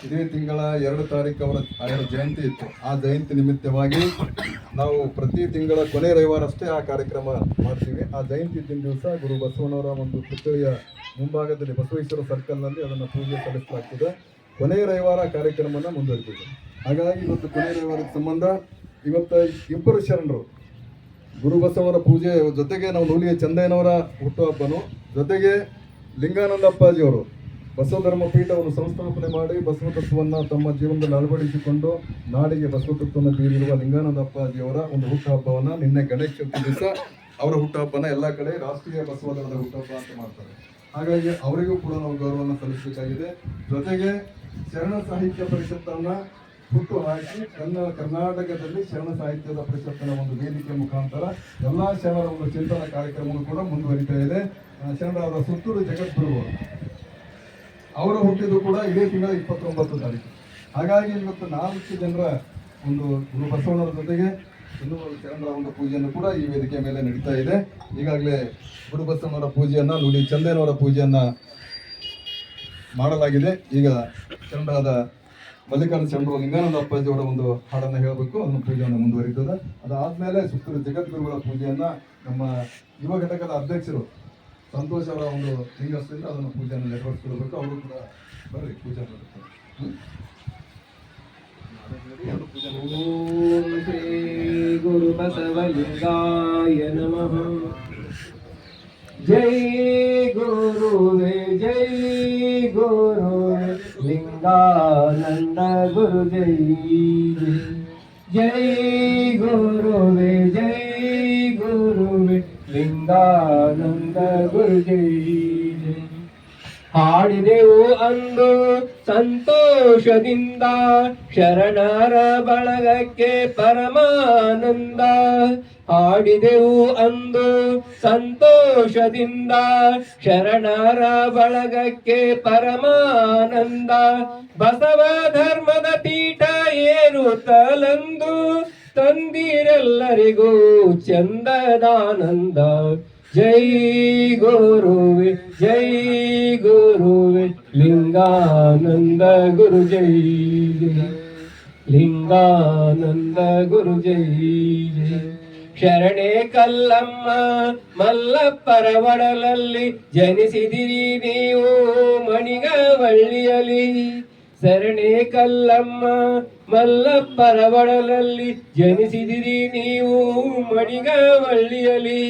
ಇದೇ ತಿಂಗಳ 2 ತಾರೀಕು ಅವರ ಜಯಂತಿ ಇತ್ತು. ಆ ಜಯಂತಿ ನಿಮಿತ್ತವಾಗಿ ನಾವು ಪ್ರತಿ ತಿಂಗಳ ಕೊನೆ ರವಿವಾರ ಅಷ್ಟೇ ಆ ಕಾರ್ಯಕ್ರಮ ಮಾಡ್ತೀವಿ. ಆ ಜಯಂತಿ ದಿವಸ ಗುರು ಬಸವಣ್ಣವರ ಒಂದು ಪುತ್ಥಳಿಯ ಮುಂಭಾಗದಲ್ಲಿ ಬಸವೇಶ್ವರ ಸರ್ಕಲ್ನಲ್ಲಿ ಅದನ್ನು ಪೂಜೆ ಸಲ್ಲಿಸಲಾಗ್ತದೆ. ಕೊನೆ ರವಿವಾರ ಕಾರ್ಯಕ್ರಮನ ಮುಂದುವರಿತೀವಿ. ಹಾಗಾಗಿ ಇವತ್ತು ಕೊನೆ ರವಿವಾರದ ಸಂಬಂಧ ಇವತ್ತು ಇಬ್ಬರು ಶರಣರು ಗುರು ಬಸವರ ಪೂಜೆ ಜೊತೆಗೆ ನಾವು ನೂಲಿಯ ಚಂದಯ್ಯನವರ ಹುಟ್ಟುಹಬ್ಬನು, ಜೊತೆಗೆ ಲಿಂಗಾನಂದ ಅಪ್ಪಾಜಿಯವರು ಬಸವ ಧರ್ಮ ಪೀಠವನ್ನು ಸಂಸ್ಥಾಪನೆ ಮಾಡಿ ಬಸವ ತತ್ವವನ್ನು ತಮ್ಮ ಜೀವನದಲ್ಲಿ ಅಳವಡಿಸಿಕೊಂಡು ನಾಡಿಗೆ ಬಸವ ತತ್ವವನ್ನು ಬೀರಿರುವ ಲಿಂಗಾನಂದ ಅಪ್ಪಾಜಿಯವರ ಒಂದು ಹುಟ್ಟುಹಬ್ಬವನ್ನು ನಿನ್ನೆ ಗಣೇಶ ಚತುರ್ಥಿ ದಿವಸ ಅವರ ಹುಟ್ಟುಹಬ್ಬನ ಎಲ್ಲ ಕಡೆ ರಾಷ್ಟ್ರೀಯ ಬಸವ ಧರ್ಮದ ಹುಟ್ಟುಹಬ್ಬ ಅಂತ ಮಾಡ್ತಾರೆ. ಹಾಗಾಗಿ ಅವರಿಗೂ ಕೂಡ ನಾವು ಗೌರವವನ್ನು ಸಲ್ಲಿಸಬೇಕಾಗಿದೆ. ಜೊತೆಗೆ ಶರಣ ಸಾಹಿತ್ಯ ಪರಿಷತ್ತನ್ನು ಹುಟ್ಟು ಹಾಕಿ ಕರ್ನಾಟಕದಲ್ಲಿ ಶರಣ ಸಾಹಿತ್ಯದ ಪರಿಷತ್ತಿನ ಒಂದು ವೇದಿಕೆ ಮುಖಾಂತರ ಎಲ್ಲ ಶರಣರ ಒಂದು ಚಿಂತನ ಕಾರ್ಯಕ್ರಮಗಳು ಕೂಡ ಮುಂದುವರಿತಾ ಇದೆ. ಶರಣರಾದ ಸುತ್ತೂರು ಜಗದ್ಗುರು ಅವರು ಹುಟ್ಟಿದ್ದು ಕೂಡ ಇದೇ ತಿಂಗಳ 29 ತಾರೀಕು. ಹಾಗಾಗಿ ಇವತ್ತು 4 ಜನರ ಒಂದು ಗುರು ಬಸವಣ್ಣರ ಜೊತೆಗೆ ಇನ್ನೂ ಶರಣರ ಒಂದು ಪೂಜೆಯನ್ನು ಕೂಡ ಈ ವೇದಿಕೆ ಮೇಲೆ ನಡೀತಾ ಇದೆ. ಈಗಾಗಲೇ ಗುರು ಬಸವಣ್ಣವರ ಪೂಜೆಯನ್ನು ನುಡಿ ಚಂದಯ್ಯನವರ ಪೂಜೆಯನ್ನು ಮಾಡಲಾಗಿದೆ. ಈಗ ಶರಣರಾದ ಮಲ್ಲಿಕಾರ್ಜುನ ಶರಣರು ಲಿಂಗಾನಂದ ಅಪ್ಪಾಜಿಯವರ ಒಂದು ಹಾಡನ್ನು ಹೇಳಬೇಕು, ಅದನ್ನು ಪೂಜೆಯನ್ನು ಮುಂದುವರಿತದೆ. ಅದಾದಮೇಲೆ ಸುತ್ತೂರು ಜಗದ್ಗುರುಗಳ ಪೂಜೆಯನ್ನು ನಮ್ಮ ಯುವ ಘಟಕದ ಅಧ್ಯಕ್ಷರು ಸಂತೋಷ್ ಅವರ ಒಂದು ಲಿಂಗಸ್ಥದಿಂದ ಅದನ್ನು ಪೂಜೆಯನ್ನು ನೆರವೇರಿಸಿಕೊಳ್ಬೇಕು. ಅವರು ಕೂಡ ಬರ್ರಿ ಪೂಜೆ ಮಾಡ್ತಾರೆ. ಓಂ ಶ್ರೀ ಗುರು ಬಸವಲಿಂಗಾಯ ನಮಃ. ಜೈ ಗುರುವೇ ಜೈ ಗುರುವೇ ಲಿಂಗಾನಂದ ಗುರು ಜೈ ಜೈ ಗುರುವೇ ಜೈ ಗುರುವೇ ಲಿಂಗಾನಂದ ಗುರು ಜೈ. ಹಾಡಿದೆವು ಅಂದು ಸಂತೋಷದಿಂದ ಶರಣರ ಬಳಗಕ್ಕೆ ಪರಮಾನಂದ. ಹಾಡಿದೆವು ಅಂದು ಸಂತೋಷದಿಂದ ಶರಣರ ಬಳಗಕ್ಕೆ ಪರಮಾನಂದ. ಬಸವ ಧರ್ಮದ ಪೀಠ ಏರುತ್ತಲಂದು ತಂದಿರೆಲ್ಲರಿಗೂ ಚಂದದಾನಂದ. ಜೈ ಗುರುವೆ ಜೈ ಗುರುವೆ ಲಿಂಗಾನಂದ ಗುರು ಜೈ ಲಿಂಗಾನಂದ ಗುರು ಜೈ ಜೈ. ಶರಣೆ ಕಲ್ಲಮ್ಮ ಮಲ್ಲಪ್ಪರ ಒಡಲಲ್ಲಿ ಜನಿಸಿದಿರಿ ನೀವು ಮಣಿಗವಳ್ಳಿಯಲಿ. ಶರಣೆ ಕಲ್ಲಮ್ಮ ಮಲ್ಲಪ್ಪರ ಒಡಲಲ್ಲಿ ಜನಿಸಿದಿರಿ ನೀವು ಮಣಿಗವಳ್ಳಿಯಲಿ.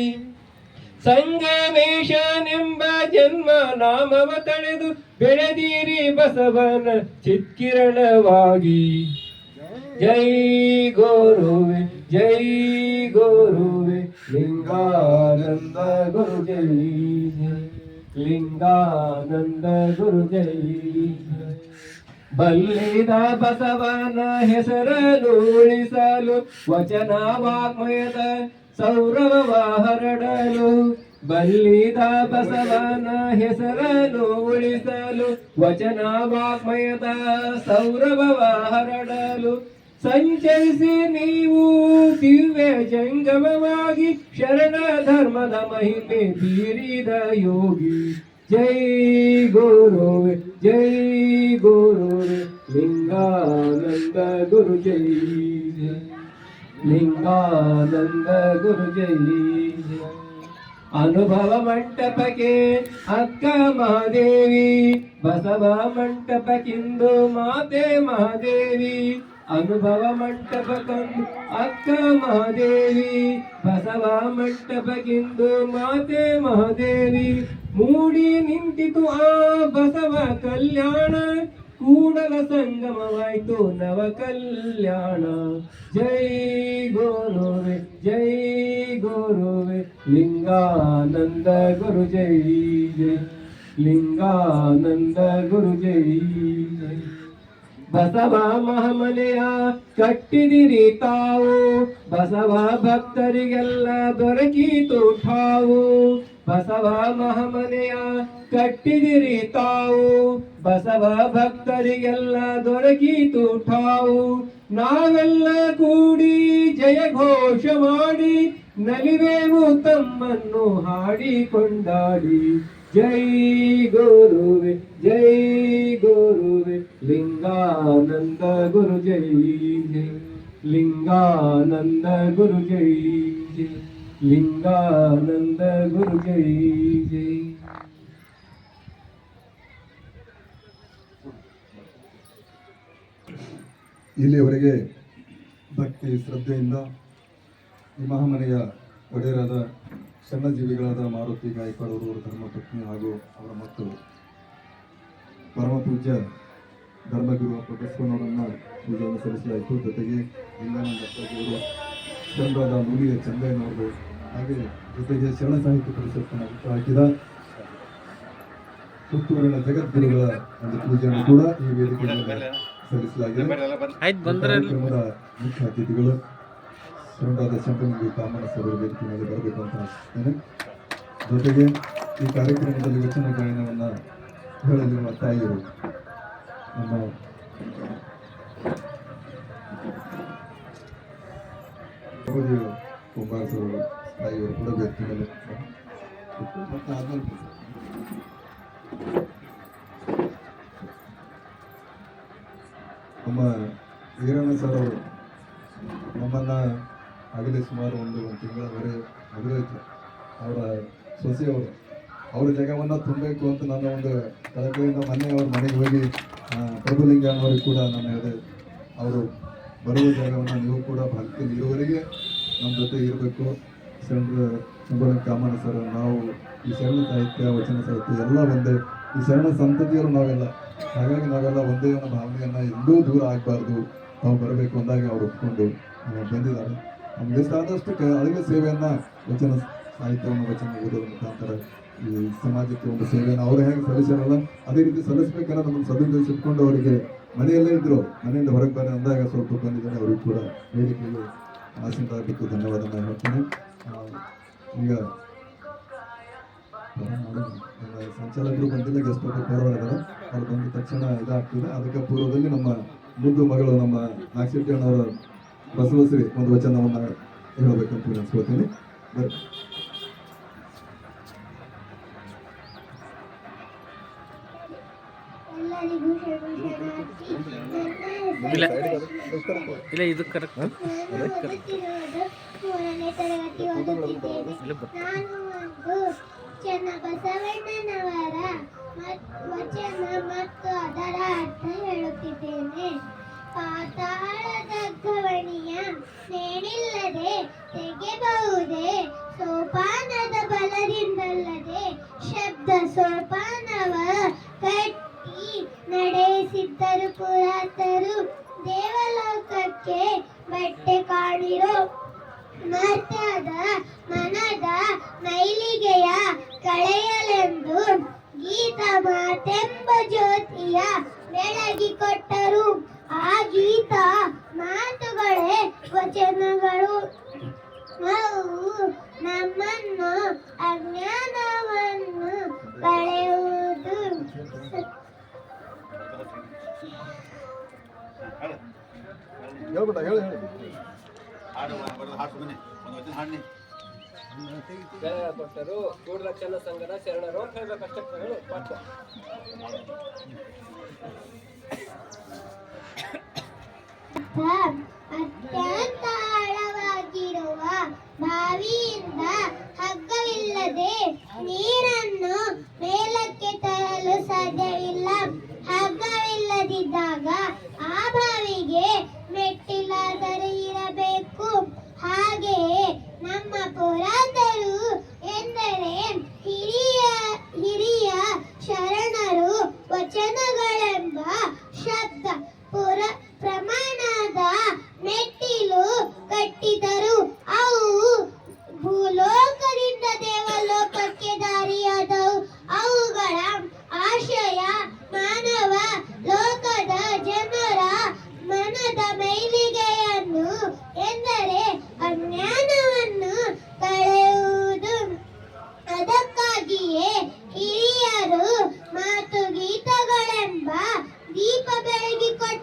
ಸಂಗಮೇಶನೆಂಬ ಜನ್ಮ ನಾಮವ ತಳೆದು ಬೆಳೆದಿರಿ ಬಸವನ ಚಿತ್ಕಿರಣವಾಗಿ. ಜೈ ಗುರುವೆ ಜೈ ಗುರುವೆ ಲಿಂಗಾನಂದ ಗುರು ಜೈ ಲಿಂಗಾನಂದ ಗುರು ಜೈ. ಬಲ್ಲಿದ ಬಸವನ ಹೆಸರನ್ನು ಉಳಿಸಲು ವಚನ ವಾಗ್ಮಯದ ಸೌರವ ಹರಡಲು. ಬಲ್ಲಿದ ಬಸವನ ಹೆಸರನ್ನು ಉಳಿಸಲು ವಚನ ವಾಗ್ಮಯದ ಸೌರವ ಹರಡಲು. ಸಂಚರಿಸಿ ನೀವು ದಿವ್ಯ ಜಂಗಮವಾಗಿ ಶರಣ ಧರ್ಮದ ಮಹಿಮೆ ಬೀರಿದ ಯೋಗಿ. ಜೈ ಗುರುವೆ ಜೈ ಗುರುವೆ ಲಿಂಗಾನಂದ ಗುರು ಜೈ ಲಿಂಗಾನಂದ ಗುರು ಜೈ. ಅನುಭವ ಮಂಟಪಕ್ಕೆ ಅಕ್ಕ ಮಹಾದೇವಿ ಬಸವ ಮಂಟಪಕ್ಕಿಂದು ಮಾತೆ ಮಹಾದೇವಿ. ಅನುಭವ ಮಂಟಪಕ್ಕೊಂದು ಅಕ್ಕ ಮಹಾದೇವಿ ಬಸವ ಮಂಟಪಕ್ಕಿಂದು ಮಾತೆ ಮಹಾದೇವಿ. ಮೂಡಿ ನಿಂತಿತು ಆ ಬಸವ ಕಲ್ಯಾಣ ಕೂಡಲ ಸಂಗಮವಾಯ್ತು ನವ ಕಲ್ಯಾಣ. ಜೈ ಗುರುವೆ ಜೈ ಗುರುವೆ ಲಿಂಗಾನಂದ ಗುರು ಜೈ ಜೈ ಲಿಂಗಾನಂದ ಗುರು ಜೈ ಜೈ. ಬಸವ ಮಹಾಮನೆಯ ಕಟ್ಟಿದಿರಿ ತಾವು ಬಸವ ಭಕ್ತರಿಗೆಲ್ಲ ದೊರಕಿತು ಠಾವು. ಬಸವ ಮಹಾಮನೆಯ ಕಟ್ಟಿದಿರಿ ತಾವು ಬಸವ ಭಕ್ತರಿಗೆಲ್ಲ ದೊರಕಿತು ಠಾವು. ನಾವೆಲ್ಲ ಕೂಡಿ ಜಯ ಘೋಷ ಮಾಡಿ ನಲಿವೆವು ತಮ್ಮನ್ನು ಹಾಡಿ ಕೊಂಡಾಡಿ. ಜೈ ಗುರುವೆ ಜೈ ಗುರುವೆ ಲಿಂಗಾನಂದ ಗುರು ಜೈ ಜೈ ಲಿಂಗಾನಂದ ಗುರು ಜೈ ಜೈ ಲಿಂಗಾನಂದ ಗುರು ಜೈ ಜೈ. ಇಲ್ಲಿಯವರೆಗೆ ಭಕ್ತಿ ಶ್ರದ್ಧೆಯಿಂದ ಈ ಮಹಾಮನೆಯ ಒಡೆಯರಾದ ಶ್ರಮಜೀವಿಗಳಾದ ಮಾರುತಿ ಗಾಯಕವಾಡ್ ಅವರ ಧರ್ಮಪತ್ನಿ ಹಾಗೂ ಅವರ ಮಕ್ಕಳು ಪರಮ ಪೂಜ್ಯ ಧರ್ಮಗುರು ಅಪ್ಪ ಬಸವಣ್ಣವರನ್ನು ಪೂಜೆಯನ್ನು ಸಲ್ಲಿಸಲಾಯಿತು. ಜೊತೆಗೆ ಲಿಂಗಾನಂದ ಅಪ್ಪಾಜಿಯವರು, ಶರಣರಾದ ನುಲಿಯ ಚಂದಯ್ಯನವರು, ಹಾಗೆ ಜೊತೆಗೆ ಶರಣ ಸಾಹಿತ್ಯ ಪರಿಷತ್ತನ್ನು ಹುಟ್ಟು ಹಾಕಿದ ಪುತ್ತೂರಿನ ಜಗದ್ಗುರುಗಳ ಒಂದು ಪೂಜೆಯನ್ನು ಕೂಡ ಈ ವೇದಿಕೆಯಲ್ಲಿ ಸಲ್ಲಿಸಲಾಗಿದೆ. ಕಾರ್ಯಕ್ರಮದ ಮುಖ್ಯ ಅತಿಥಿಗಳು ಶರಣರಾದ ಶಂಕರಮಂಗಿ ಕಾಮನ ಸರ್ ವೇದಿಕೆ ಮೇಲೆ ಬರಬೇಕು ಅಂತ ಆಶಿಸ್ತೇನೆ. ಜೊತೆಗೆ ಈ ಕಾರ್ಯಕ್ರಮದಲ್ಲಿ ವಚನ ಗಾಯನವನ್ನು ಹೇಳಲಿರುವ ತಾಯಿಯರು ನಮ್ಮ ಕುಂಬಾರ ಸರ್ ತಾಯಿಯವರು ಕೂಡ ವೇದಿಕೆ ಮೇಲೆ ಮತ್ತೆ ಆದ್ಮೇಲೆ ನಮ್ಮ ಈರಣ್ಣ ಸರ್ ಅವರು ನಮ್ಮನ್ನು ಆಗಲೇ ಸುಮಾರು ಒಂದು ತಿಂಗಳವರೆ ಮದುವೆಯಿತು. ಅವರ ಸೊಸೆಯವರು ಅವರ ಜಾಗವನ್ನು ತುಂಬಬೇಕು ಅಂತ ನನ್ನ ಒಂದು ಕಳಕಳಿಯಿಂದ ಮೊನ್ನೆ ಅವ್ರ ಮನೆಗೆ ಹೋಗಿ ಪ್ರಭುಲಿಂಗನವರಿಗೆ ಕೂಡ ನಾನು ಹೇಳಿದೆ, ಅವರು ಬರುವ ಜಾಗವನ್ನು ನೀವು ಕೂಡ ಭಕ್ತಿಯಲ್ಲಿ ಇರುವವರೆಗೆ ನಮ್ಮ ಜೊತೆ ಇರಬೇಕು. ಶಂಕರ ಕಾಮನ ಸರ್, ನಾವು ಈ ಶರಣ ಸಾಹಿತ್ಯ ವಚನ ಸಾಹಿತ್ಯ ಎಲ್ಲ ಒಂದೇ, ಈ ಶರಣ ಸಂತತಿಯರು ನಾವೆಲ್ಲ, ಹಾಗಾಗಿ ನಾವೆಲ್ಲ ಒಂದೇ ಅನ್ನೋ ಭಾವನೆಯನ್ನು ಎಲ್ಲೂ ದೂರ ಆಗಬಾರ್ದು, ನಾವು ಬರಬೇಕು ಅಂದಾಗ ಅವರು ಒಪ್ಕೊಂಡು ಬಂದಿದ್ದಾರೆ. ನಮ್ಗೆ ಎಷ್ಟಾದಷ್ಟು ಅಳಿವೆ ಸೇವೆಯನ್ನು ವಚನ ಸಾಹಿತ್ಯವನ್ನು ವಚನ ಓದೋದ್ರ ಮುಖಾಂತರ ಈ ಸಮಾಜಕ್ಕೆ ಒಂದು ಸೇವೆಯನ್ನು ಅವರು ಹೇಗೆ ಸಲ್ಲಿಸಿರಲ್ಲ ಅದೇ ರೀತಿ ಸಲ್ಲಿಸಬೇಕನ್ನೋ ನಮ್ಮನ್ನು ಸದುದ್ದೇಶ ಇಟ್ಕೊಂಡು ಅವರಿಗೆ ಮನೆಯಲ್ಲೇ ಇದ್ರು, ಮನೆಯಿಂದ ಹೊರಗೆ ಬರ ಅಂದಾಗ ಸ್ವಲ್ಪ ಬಂದಿದ್ದಾರೆ. ಅವರಿಗೂ ಕೂಡ ವೇದಿಕೆಗೆ ಆಸೀನರಾಗಬೇಕು, ಧನ್ಯವಾದ ನಾನು ಹೇಳ್ತೀನಿ. ಈಗ ಸಂಚಾಲಕರು ಬಂದಿಲ್ಲ, ಗೆಸ್ಟ್ ಪರವಾಗಿದ್ದಾರೆ, ಅವ್ರು ಬಂದ ತಕ್ಷಣ ಇದಾಗ್ತದೆ. ಅದಕ್ಕೆ ಪೂರ್ವದಲ್ಲಿ ನಮ್ಮ ಮುದ್ದು ಮಗಳು ನಮ್ಮ ನಾಗಶೆಟ್ಟಿ ಅಣ್ಣವರ ಬಸವಶ್ರೀ ಒಂದು ವಚನವನ್ನು ಹೇಳಬೇಕಂತ ನೆನೆಸ್ಕೊಳ್ತೀನಿ. ಇಲ್ಲ ಇದು ಕರೆಕ್ಟ್. ಮೂರನೇ ತರಗತಿ ಓದುತ್ತಿದ್ದೇನೆ. ನಾನು ಒಂದು ಚನ್ನಬಸವಣ್ಣನವರ ವಚನ ಮತ್ತು ಅದರ ಅರ್ಥ ಹೇಳುತ್ತಿದ್ದೇನೆ. ಪಾತಾಳದ ಗವಣಿಯ ನೇಣಿಲ್ಲದೆ ತೆಗೆಬಹುದೇ, ಸೋಪಾನದ ಬಲದಿಂದಲ್ಲದೆ ಶಬ್ದ ಸೋಪಾನವ ಕಟ್ಟಿ ನಡೆಸಿದ್ದರು ಪುರಾತರು. ದೇವಲೋಕಕ್ಕೆ ಬಟ್ಟೆ ಕಾಣಿರೋ ಮರ್ತ್ಯದ ಮನದ ಮೈಲಿಗೆಯ ಕಳೆಯಲೆಂದು ಗೀತ ಮಾತೆಂಬ ಜ್ಯೋತಿಯ ಬೆಳಗಿಕೊಟ್ಟರು. ಆ ಗೀತ ಮಾತುಗಳೇ ವಚನಗಳು. ಅವು ನಮ್ಮನ್ನು ಅಜ್ಞಾನವನ್ನು ಕಳೆಯುವುದು. ಕೊಟ್ಟರು ಗೂಢರಕ್ಷಣಾ ಸಂಘದ ಶರಣರು ಅಂತ ಹೇಳ್ಬೇಕಷ್ಟೇ ಹೇಳು. ಅತ್ಯಂತ ಆಳವಾಗಿರುವ ಬಾವಿಯಿಂದ ಹಗ್ಗವಿಲ್ಲದೆ ನೀರನ್ನು ಮೇಲಕ್ಕೆ ತರಲು ಸಾಧ್ಯವಿಲ್ಲ. ಹಗ್ಗವಿಲ್ಲದಿದ್ದಾಗ ಆ ಬಾವಿಗೆ ಮೆಟ್ಟಿಲಾದರೆ ಇರಬೇಕು. ಹಾಗೆಯೇ ನಮ್ಮ ಪುರಾತರು ಎಂದರೆ ಹಿರಿಯ ಶರಣರು ವಚನಗಳೆಂಬ ಶಬ್ದ ಪ್ರಮಾಣದ ಮೆಟ್ಟಿಲು ಕಟ್ಟಿದರು. ಅವು ಭೂಲೋಕದಿಂದ ದೇವಲೋಕಕ್ಕೆ ದಾರಿಯಾದವು. ಅವುಗಳ ಆಶಯ ಮಾನವ ಲೋಕದ ಜನರ ಮನದ ಮೈಲಿಗೆಯನ್ನು ಎಂದರೆ ಅಜ್ಞಾನವನ್ನು ಕಳೆಯುವುದು. ಅದಕ್ಕಾಗಿಯೇ ಹಿರಿಯರು ಮಾತು ಗೀತಗಳೆಂಬ ದೀಪ ಬೆಳಗಿಕೊಟ್ಟರು.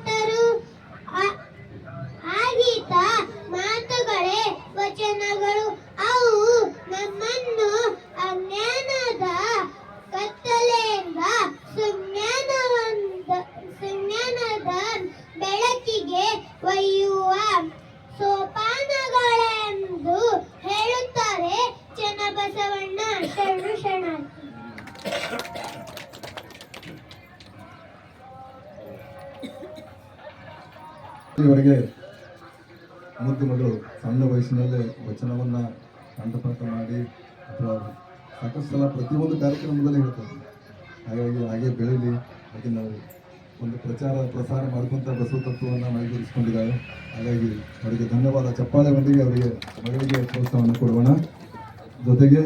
ಬೆಳಕಿಗೆ ಒಯ್ಯುವ ಸೋಪಾನಗಳೆಂದು ಹೇಳುತ್ತಾರೆ ಚನ್ನಬಸವಣ್ಣ ಶರಣಾರ್ಥಿ. ಇವರಿಗೆ ಮುದ್ದು ಮಗಳು ಸಣ್ಣ ವಯಸ್ಸಿನಲ್ಲೇ ವಚನವನ್ನು ಕಂಠಪಾಠ ಮಾಡಿ ಅಥವಾ ಸಾಕಷ್ಟು ಸಲ ಪ್ರತಿಯೊಂದು ಕಾರ್ಯಕ್ರಮದಲ್ಲೇ ಹೇಳ್ತಾರೆ. ಹಾಗಾಗಿ ಹಾಗೆ ಬೆಳೀಲಿ, ಹಾಗೆ ನಾವು ಒಂದು ಪ್ರಸಾರ ಮಾಡ್ಕೊಂತ ಬಸವ ತತ್ವವನ್ನು ಮೈಗೂಡಿಸ್ಕೊಂಡಿದ್ದಾರೆ. ಹಾಗಾಗಿ ಅವರಿಗೆ ಧನ್ಯವಾದ. ಚಪ್ಪಾಳೆ ಬಂದಿಗೆ ಅವರಿಗೆ ಮಗಳಿಗೆ ಪ್ರೋತ್ಸಾಹವನ್ನು ಕೊಡೋಣ. ಜೊತೆಗೆ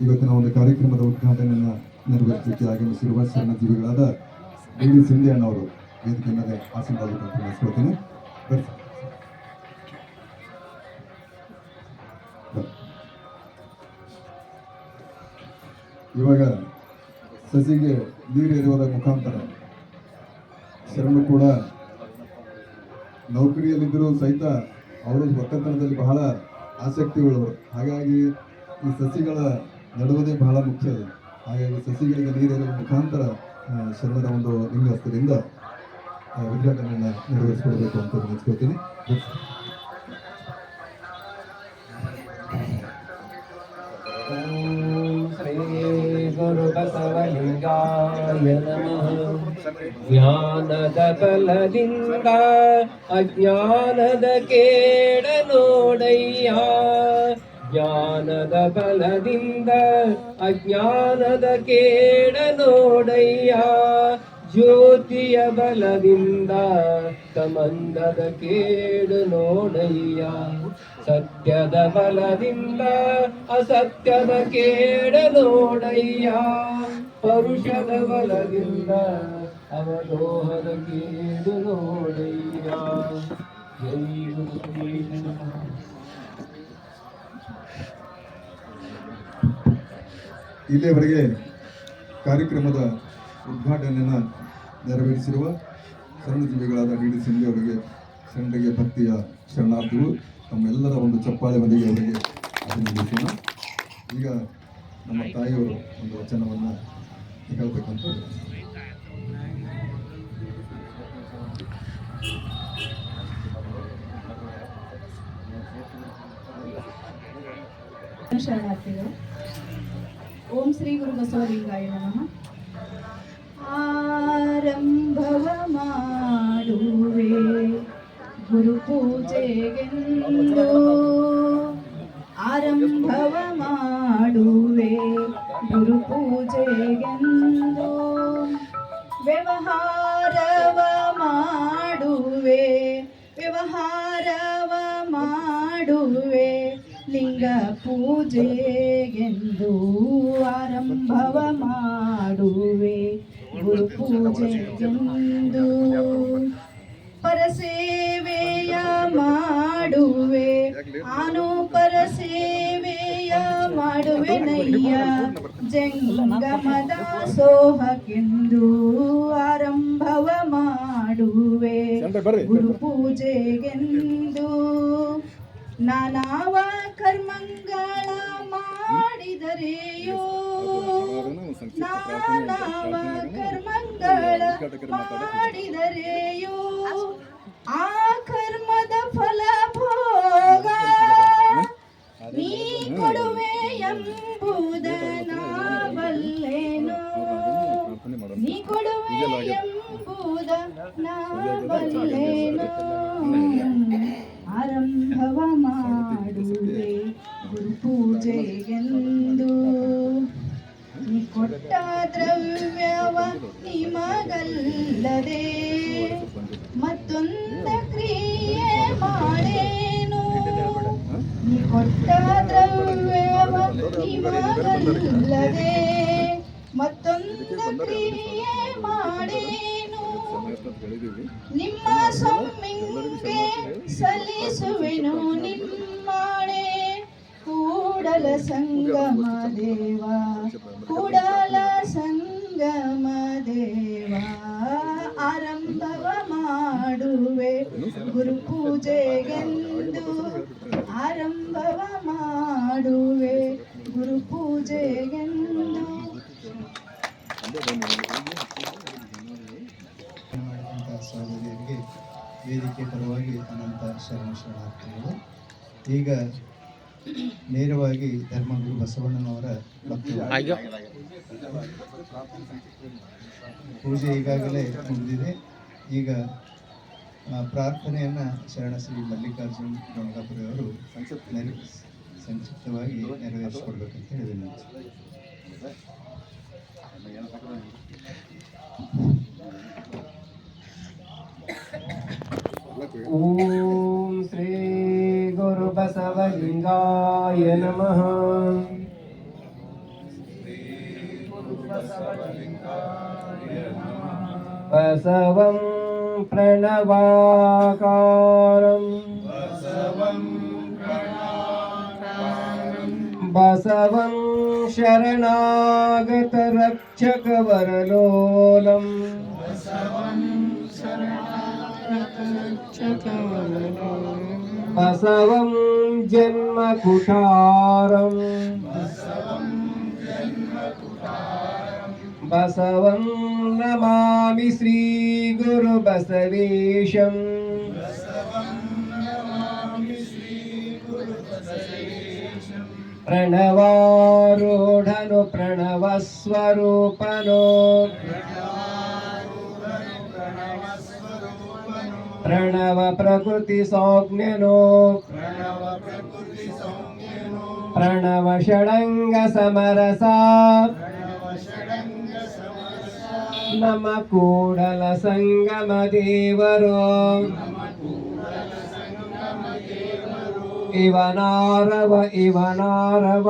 ಇವತ್ತಿನ ಒಂದು ಕಾರ್ಯಕ್ರಮದ ಉದ್ಘಾಟನೆಯನ್ನು ನೆರವೇರಿಸಲಿಕ್ಕೆ ಆಗಮಿಸಿರುವ ಶರಣಜೀವಿಗಳಾದ ಡಿ ಸಿಂಧಿಯಣ್ಣವರು ವೇದಿಕೆ ಮೇಲೆ ಆಸೀನರಾಗಬೇಕಂತ ತಿಳಿಸ್ಕೊಳ್ತೀನಿ. ಇವಾಗ ಸಸಿಗೆ ನೀರು ಎರೆಯುವುದರ ಮುಖಾಂತರ ಶರಣರು ಕೂಡ ನೌಕರಿಯಲ್ಲಿದ್ದರೂ ಸಹಿತ ಅವರು ಒಕ್ಕಲ್ತನದಲ್ಲಿ ಬಹಳ ಆಸಕ್ತಿ ಉಳ್ಳವರು. ಹಾಗಾಗಿ ಈ ಸಸಿಗಳ ನಡುವುದೇ ಬಹಳ ಮುಖ್ಯ ಇದೆ. ಹಾಗಾಗಿ ಸಸಿಗಳಿಗೆ ನೀರು ಎರೆಯುವ ಮುಖಾಂತರ ಶರಣರ ಒಂದು ಲಿಂಗಸ್ಥರಿಂದ ಉದ್ಘಾಟನೆಯನ್ನು ನೆರವೇರಿಸಿಕೊಳ್ಬೇಕು ಅಂತ ನೆನೆಸ್ಕೊಳ್ತೀನಿ. ಶ್ರೀ ಗುರು ಬಸವಲಿಂಗಾಯ ನಮಃ. ಜ್ಞಾನದ ಬಲದಿಂದ ಅಜ್ಞಾನದ ಕೇಡ ನೋಡಯ್ಯ, ಜ್ಞಾನದ ಬಲದಿಂದ ಅಜ್ಞಾನದ ಕೇಡ ನೋಡಯ್ಯ, ಜ್ಯೋತಿಯ ಬಲದಿಂದ ತಮಂದದ ಕೇಡು ನೋಡಯ್ಯ, ಸತ್ಯದ ಬಲದಿಂದ ಅಸತ್ಯದ ಕೇಡ ನೋಡಯ್ಯ, ಪರುಷದ ಬಲದಿಂದ ಅವಲೋಹದ ಕೇಡು ನೋಡಯ್ಯ. ಜೈ ಗುರು ಕೃಷ್ಣ. ಇಲ್ಲಿಯವರೆಗೆ ಕಾರ್ಯಕ್ರಮದ ಉದ್ಘಾಟನೆಯನ್ನು ನೆರವೇರಿಸಿರುವ ಶರಣಜೀವಿಗಳಾದ ಡಿ ಸಿಂಧಿ ಅವರಿಗೆ ಶರಣರಿಗೆ ಭಕ್ತಿಯ ಶರಣಾರ್ಥಿಗಳು. ತಮ್ಮೆಲ್ಲರ ಒಂದು ಚಪ್ಪಾಳೆ ಬಂದಿಗೆ ಅವರಿಗೆ ಅಭಿನಂದಿಸೋಣ. ಈಗ ನಮ್ಮ ತಾಯಿಯವರು ಒಂದು ವಚನವನ್ನು ಹೇಳಬೇಕಂತ ಶರಣಾರ್ಥಿಗಳು. ಓಂ ಶ್ರೀ ಗುರು ಬಸವಲಿಂಗಾಯ ನಮಃ. ಆರಂಭವ ಮಾಡುವೆ ಗುರು ಪೂಜೆಗೆಂದು, ಆರಂಭವ ಮಾಡುವೆ ಗುರು ಪೂಜೆಗೆಂದು, ವ್ಯವಹಾರವ ಮಾಡುವೆ ವ್ಯವಹಾರವ ಮಾಡುವೆ ಲಿಂಗ ಪೂಜೆಗೆಂದು, ಆರಂಭವ ಮಾಡುವೆ ಗುರು ಪೂಜೆಗೆಂದು, ಪರಸೇವೆಯ ಮಾಡುವೆ ಆನು ಪರಸೇವೆಯ ಮಾಡುವೆ ನಯ್ಯ, ಜಂಗಮದ ಸೋಹಕ್ಕೆಂದು ಆರಂಭವ ಮಾಡುವೆ ಗುರು ಪೂಜೆಗೆಂದು, ನಾನಾವ ಕರ್ಮಂಗಳ ಮಾಡಿದರೆಯೋ, ನಾನಾವ ಕರ್ಮಂಗಳ ಮಾಡಿದರೆಯೋ, ಆ ಕರ್ಮದ ಫಲ ಭೋಗ ನೀ ಕೊಡುವೆ ಎಂಬುದನ ಬಲ್ಲೆನೋ, ನೀ ಕೊಡುವೆ ಎಂಬುದನ ಬಲ್ಲೆನೋ, ಆರಂಭವ ಮಾಡುವೆ ಗುರು ಪೂಜೆಗೆಂದು, ನೀ ಕೊಟ್ಟ ದ್ರವ್ಯವ ನಿಮಗಲ್ಲದೆ ಮತ್ತೊಂದ ಕ್ರಿಯೆ ಮಾಡೇನು, ನೀ ಕೊಟ್ಟ ದ್ರವ್ಯವ ನಿಮಗಲ್ಲದೆ ಮತ್ತೊಂದ ಕ್ರಿಯೆ ಮಾಡೇನು, ನಿಮ್ಮ ಸೊಮ್ಮಿಂಗೆ ಸಲ್ಲಿಸುವೆನು ನಿಮ್ಮಾಣೆ, ಕೂಡಲ ಸಂಗಮ ದೇವ ಕೂಡಲ ಸಂಗಮ ದೇವ, ಆರಂಭವ ಮಾಡುವೆ ಗುರು ಪೂಜೆಗೆಂದು, ಆರಂಭವ ಮಾಡುವೆ ಗುರು ಪೂಜೆಗೆಂದು. ಸಹೋದರಿಯರಿಗೆ ವೇದಿಕೆ ಪರವಾಗಿ ಅನಂತ ಶರಣಾರ್ಥಿಗಳು. ಈಗ ನೇರವಾಗಿ ಧರ್ಮಗುರು ಬಸವಣ್ಣನವರ ಪೂಜೆ ಈಗಾಗಲೇ ಮುಗಿದಿದೆ. ಈಗ ಪ್ರಾರ್ಥನೆಯನ್ನು ಶರಣ ಶ್ರೀ ಮಲ್ಲಿಕಾರ್ಜುನ್ ಗಂಗಾಪುರಿ ಅವರು ಸಂಕ್ಷಿಪ್ತವಾಗಿ ನೆರವೇರಿಸಿಕೊಡ್ಬೇಕಂತ ಹೇಳಿದ್ದೀನಿ. ಓಂ ಶ್ರೀ ಗುರು ಬಸವಲಿಂಗಾಯ ನಮಃ. ಬಸವಂ ಪ್ರಣವಾಕಾರಂ ಬಸವಂ ಶರಣಾಗತ ರಕ್ಷಕ ವರಲೋಲಂ ಬಸವಂ ಜನ್ಮ ಕುಠಾರಂ ಬಸವಂ ನಮಾಮಿ ಶ್ರೀ ಗುರು ಬಸವೇಶಂ. ಪ್ರಣವಾರೂಢನು ಪ್ರಣವ ಸ್ವರೂಪನು ಪ್ರಣವ ಪ್ರಕೃತಿ ಸಂಜ್ಞನು ಪ್ರಣವ ಷಡಂಗ ಸಮರಸ ನಮ ಕೂಡಲ ಸಂಗಮ ದೇವರು ಇವನಾರವ ಇವನಾರವ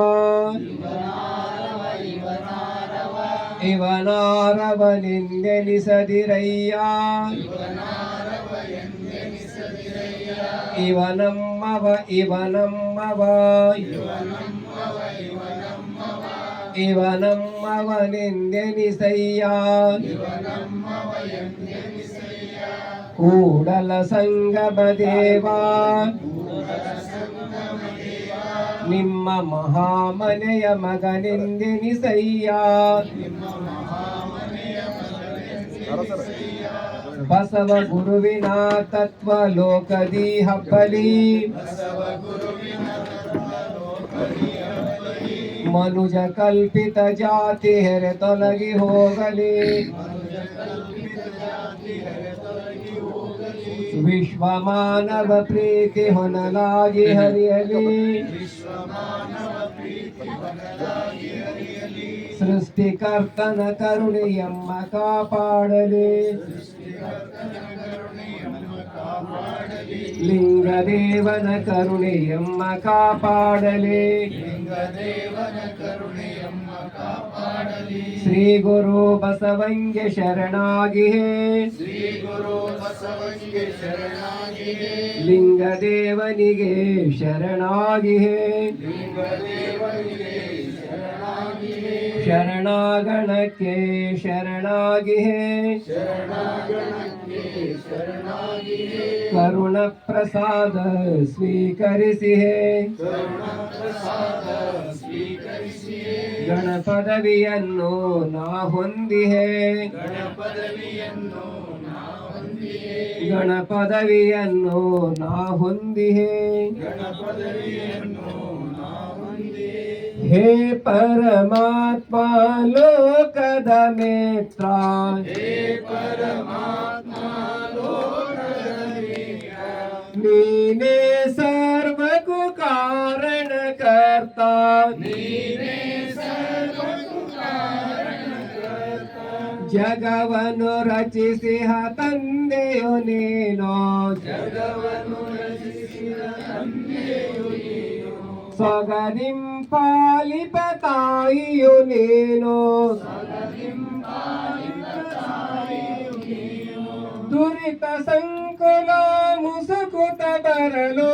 ಇವನಾರವನೆಂದೆನಿಸದಿರಯ್ಯ ಇವನಮ್ಮವ ಇವನಮ್ಮವ ಇವನಮ್ಮವನೆಂದೆನಿಸಯ್ಯ ಕೂಡಲ ಸಂಗಮ ದೇವ ನಿಮ್ಮ ಮಹಾಮನೆಯ ಮಗನೆಂದೆನಿಸಯ್ಯ. ಬಸವ ಗುರುವಿನ ತತ್ವ ಲೋಕದಿ ಹಬ್ಬಲಿ ಮನುಜ ಕಲ್ಪಿತ ಜಾತಿ ಹೆರೆ ತೊಲಗಿ ಹೋಗಲಿ ವಿಶ್ವ ಮಾನವ ಪ್ರೀತಿ ಹೊನಲಾಗಿ ಹರಿಯಲಿ ಸೃಷ್ಟಿಕರ್ತನ ಕರುಣೆಯಮ್ಮ ಕಾಪಾಡಲಿ ಲಿಂಗದೇವನ ಕರುಣೆಯಮ್ಮ ಕಾಪಾಡಲಿ ಶ್ರೀ ಗುರು ಬಸವಂಗೆ ಶರಣಾಗಿಹೇ ಲಿಂಗದೇವನಿಗೆ ಶರಣಾಗಿಹೇ ಶರಣಾಗಣಕ್ಕೆ ಶರಣಾಗಿಹೇ ಕರುಣ ಪ್ರಸಾದ ಸ್ವೀಕರಿಸಿಹೇ ಗಣಪದವಿಯನ್ನು ನಾ ಹೊಂದಿಹೇ ಗಣಪದವಿಯನ್ನು ನಾ ಹೊಂದಿಹೇ ಹೇ ಪರಮಾತ್ಮ ಲೋಕದ ನೇತ್ರ ನೀನೇ ಸರ್ವಕ್ಕೂ ಕಾರಣಕರ್ತ ಜಗವನ್ನು ರಚಿಸಿಹ ತಂದೆಯು ನೀನು ಸ್ವಗದಿಂ ಪಾಲಿಪ ತಾಯಿಯು ನೀನು ದುರಿತ ಸಂಕುಲ ಮುಸುಕುತ ಬರಲು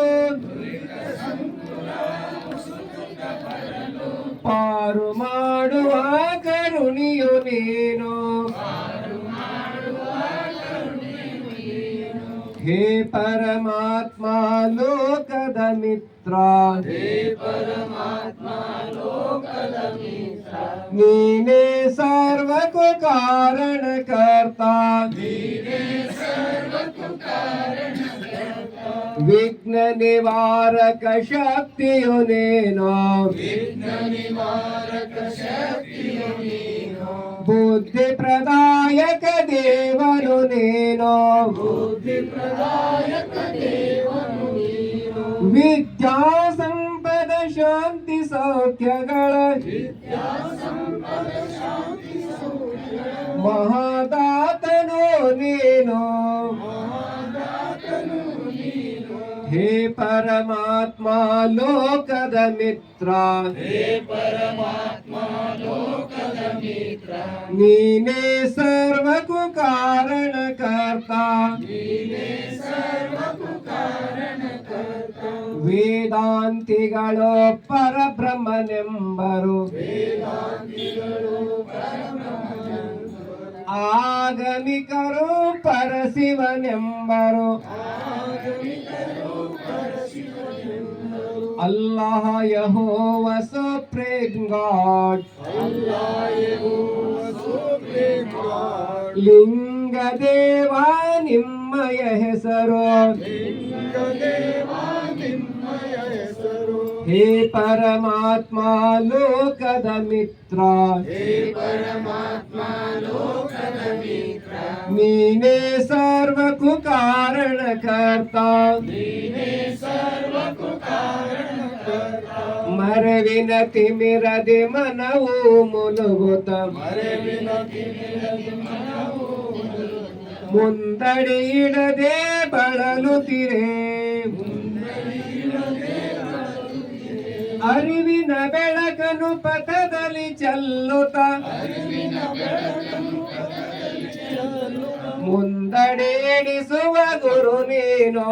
ಪಾರು ಮಾಡುವ ಕರುಣಿಯು ನೀನು ಹೇ ಪರಮಾತ್ಮ ಲೋಕದ ಮಿತ್ರ ನೀನೇ ಸರ್ವಕ್ಕೂ ಕಾರಣಕರ್ತ ವಿಘ್ನ ನಿವಾರಕ ಶಕ್ತಿಯು ನೀನು ಬುದ್ಧಿ ಪ್ರದಾಯಕ ದೇವನು ನೀನು ವಿದ್ಯಾ ಸಂಪದ ಶಾಂತಿ ಸೌಖ್ಯಗಳ ಮಹಾದಾತನು ನೀನು ಹೇ ಪರಮಾತ್ಮ ಲೋಕದ ಮಿತ್ರ ನೀನೇ ಸರ್ವಕ್ಕೂ ಕಾರಣಕರ್ತ ವೇದಾಂತಿಗಳು ಪರಬ್ರಹ್ಮನೆಂಬರು ಆಗಮಿಕರು ಪರಶಿವನೆಂಬರು Allah Yehovah Supreme God ಲಿಂಗ ದೇವ ನಿಮ್ಮಯ ಹೆಸರು ಹೇ ಪರಮಾತ್ಮ ಲೋಕದ ಮಿತ್ರ ನೀನೇ ಸರ್ವಕ್ಕೂ ಕಾರಣಕರ್ತ ಮರವಿನ ತಿಮಿರದೆ ಮನವು ಮುಲುಗುತ್ತ ಮುಂದಡಿ ಇಡದೆ ಬಳಲುತ್ತಿರೆ ಅರಿವಿನ ಬೆಳಕನು ಪಥದಲ್ಲಿ ಚೆಲ್ಲುತ್ತ ಮುಂದಡಿ ಇಡಿಸುವ ಗುರು ನೀನು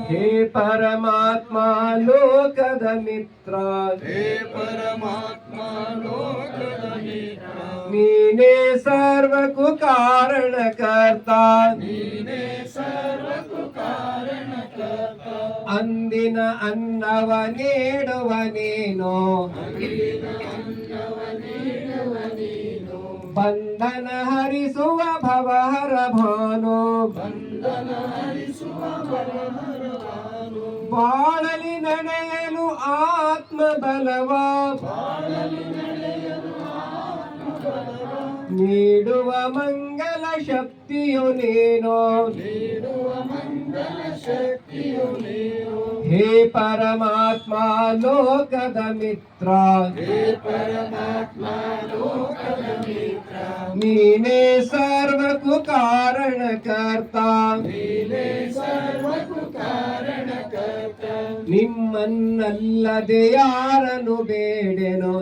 ಹೇ ಪರಮಾತ್ಮ ಲೋಕದ ಮಿತ್ರ ನೀನೇ ಸರ್ವಕ್ಕೂ ಕಾರಣಕರ್ತ ಅಂದಿನ ಅನ್ನವ ನೀಡುವ ನೀನು ಬಂಧನ ಹರಿಸುವ ಭವಹರ ಭಾನು ಬಾಳಲಿ ನಡೆಯಲು ಆತ್ಮ ಬಲವ ನೀಡುವ ಮಂಗಲ ಶಕ್ತಿಯು ನೀನು ಹೇ ಪರಮಾತ್ಮ ಲೋಕದ ಮಿತ್ರ ನೀನೇ ಸರ್ವಕ್ಕೂ ಕಾರಣಕರ್ತ ನಿಮ್ಮನ್ನಲ್ಲದೆ ಯಾರನ್ನು ಬೇಡೆನು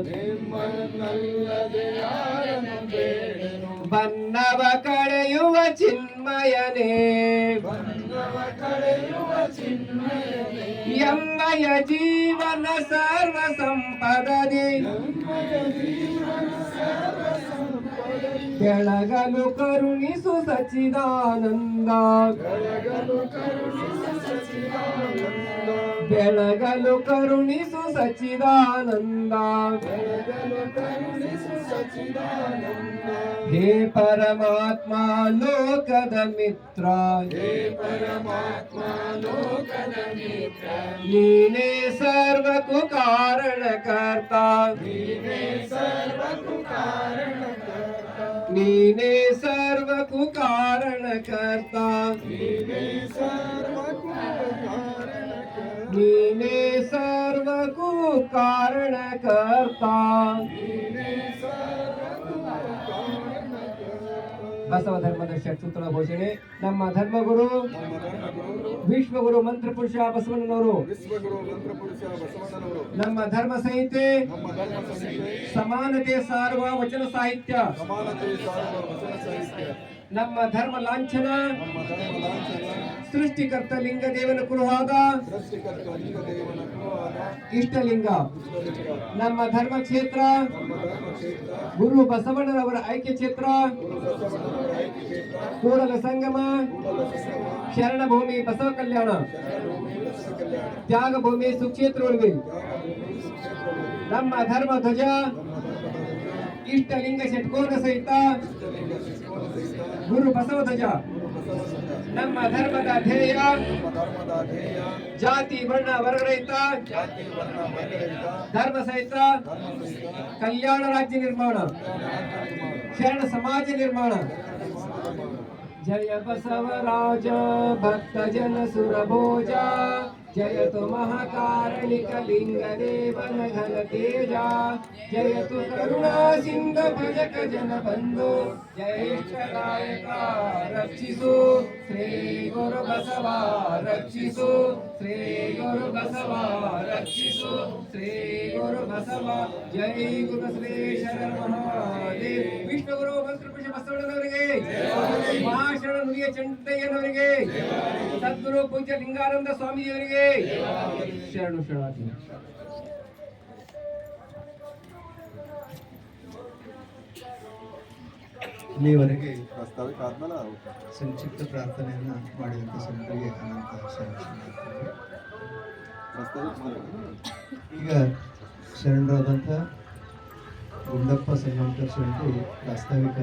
ಬನ್ನವ ಕಳೆಯುವ ಚಿನ್ಮಯನೇ ಎಂಬಯ ಜೀವನ ಸರ್ವ ಸಂಪದದಿ ಬೆಳಗಲು ಕರುಣಿಸು ಸಚ್ಚಿದಾನಂದ ಬೆಳಗಲು ಕರುಣಿಸು ಸಚ್ಚಿದಾನಂದ ಹೇ ಪರಮಾತ್ಮ ಲೋಕದ ಮಿತ್ರ ನೀನೇ ಸರ್ವಕ್ಕೂ ಕಾರಣಕರ್ತ ನೀನೇ ಸರ್ವಕ್ಕೂ ಕಾರಣಕರ್ತ ನೀನೇ ಸರ್ವಕ್ಕೂ ಕಾರಣಕರ್ತ ಬಸವ ಧರ್ಮದ ಷಟ್ಸೂತ್ರ ಘೋಷಣೆ. ನಮ್ಮ ಧರ್ಮಗುರು ವಿಶ್ವಗುರು ಮಂತ್ರಪುರುಷ ಬಸವಣ್ಣನವರು ನಮ್ಮ ಧರ್ಮ ಸಂಹಿತೆ ಸಮಾನತೆ ಸಾರುವ ವಚನ ಸಾಹಿತ್ಯ ನಮ್ಮ ಧರ್ಮ ಲಾಂಛನ ಸೃಷ್ಟಿಕರ್ತ ಲಿಂಗದೇವನ ಕುರುವಾದ ಇಷ್ಟಲಿಂಗ ನಮ್ಮ ಧರ್ಮ ಕ್ಷೇತ್ರ ಗುರು ಬಸವಣ್ಣನವರ ಐಕ್ಯ ಕ್ಷೇತ್ರ ಕೂಡಲ ಸಂಗಮ ಶರಣ ಭೂಮಿ ಬಸವ ಕಲ್ಯಾಣ ತ್ಯಾಗ ಭೂಮಿ ಸುಕ್ಷೇತ್ರಗಳಿಗೆ ನಮ್ಮ ಧರ್ಮ ಧ್ವಜ ಇಷ್ಟಲಿಂಗ ಷಟ್ಕೋನ ಸಹಿತ ಗುರು ಬಸವಧ್ವಜ ನಮ್ಮ ಧರ್ಮದ ಧ್ಯೇಯ ಜಾತಿ ವರ್ಣ ವರ್ಗರಹಿತ ಧರ್ಮ ಸಹಿತ ಕಲ್ಯಾಣ ರಾಜ್ಯ ನಿರ್ಮಾಣ ಶರಣ ಸಮಾಜ ನಿರ್ಮಾಣ ಜಯ ಬಸವರಾಜ ಭಕ್ತ ಜನ ಸುರಭೋಜ ಜಯತು ಮಹಾಕಾರಣಿಕ ಲಿಂಗ ದೇವನ ಘನ ತೇಜ ಜಯತು ಕರುಣಾ ಸಿಂಧ ಭಜಕ ಜನ ಬಂಧು ಜಯೇಶ್ವರಾಯಕ ರಕ್ಷಿಸು ಶ್ರೀ ಗುರು ಬಸವ ರಕ್ಷಿಸು ಶ್ರೀ ಗುರು ಬಸವ ರಕ್ಷಿಸು ಶ್ರೀ ಗುರು ಬಸವ ಜೈ ಗುರು ಶ್ರೀ ಶರಣ ಮಹಾದೇವ್ ವಿಷ್ಣು ಗುರು ಮಂತ್ರಪುಷ ಬಸವಣ್ಣನವರಿಗೆ ಮಹಾಶರಣ ನುಡಿಯ ಚಂಡಯ್ಯನವರಿಗೆ ಸದ್ಗುರು ಪೂಜ್ಯ ಲಿಂಗಾನಂದ ಸ್ವಾಮಿಯವರಿಗೆ ಶರಣು ಶರಣಾರ್ಥಿ. ಇಲ್ಲಿಯವರೆಗೆ ಪ್ರಸ್ತಾವಿಕ ಆದ್ಮೇಲೆ ಸಂಕ್ಷಿಪ್ತ ಪ್ರಾರ್ಥನೆಯನ್ನು ಮಾಡಿದಂಥ ಶರಣರಿಗೆ ಅನಂತ ಶರಣಾರ್ಥಿಗಳು. ಪ್ರಸ್ತಾವಿಕ ಮಾಡಿ. ಈಗ ಶರಣರಾದಂಥ ಗುಂಡಪ್ಪ ಸಂಗಮಕರ್ ಶರಣರು ಪ್ರಾಸ್ತಾವಿಕ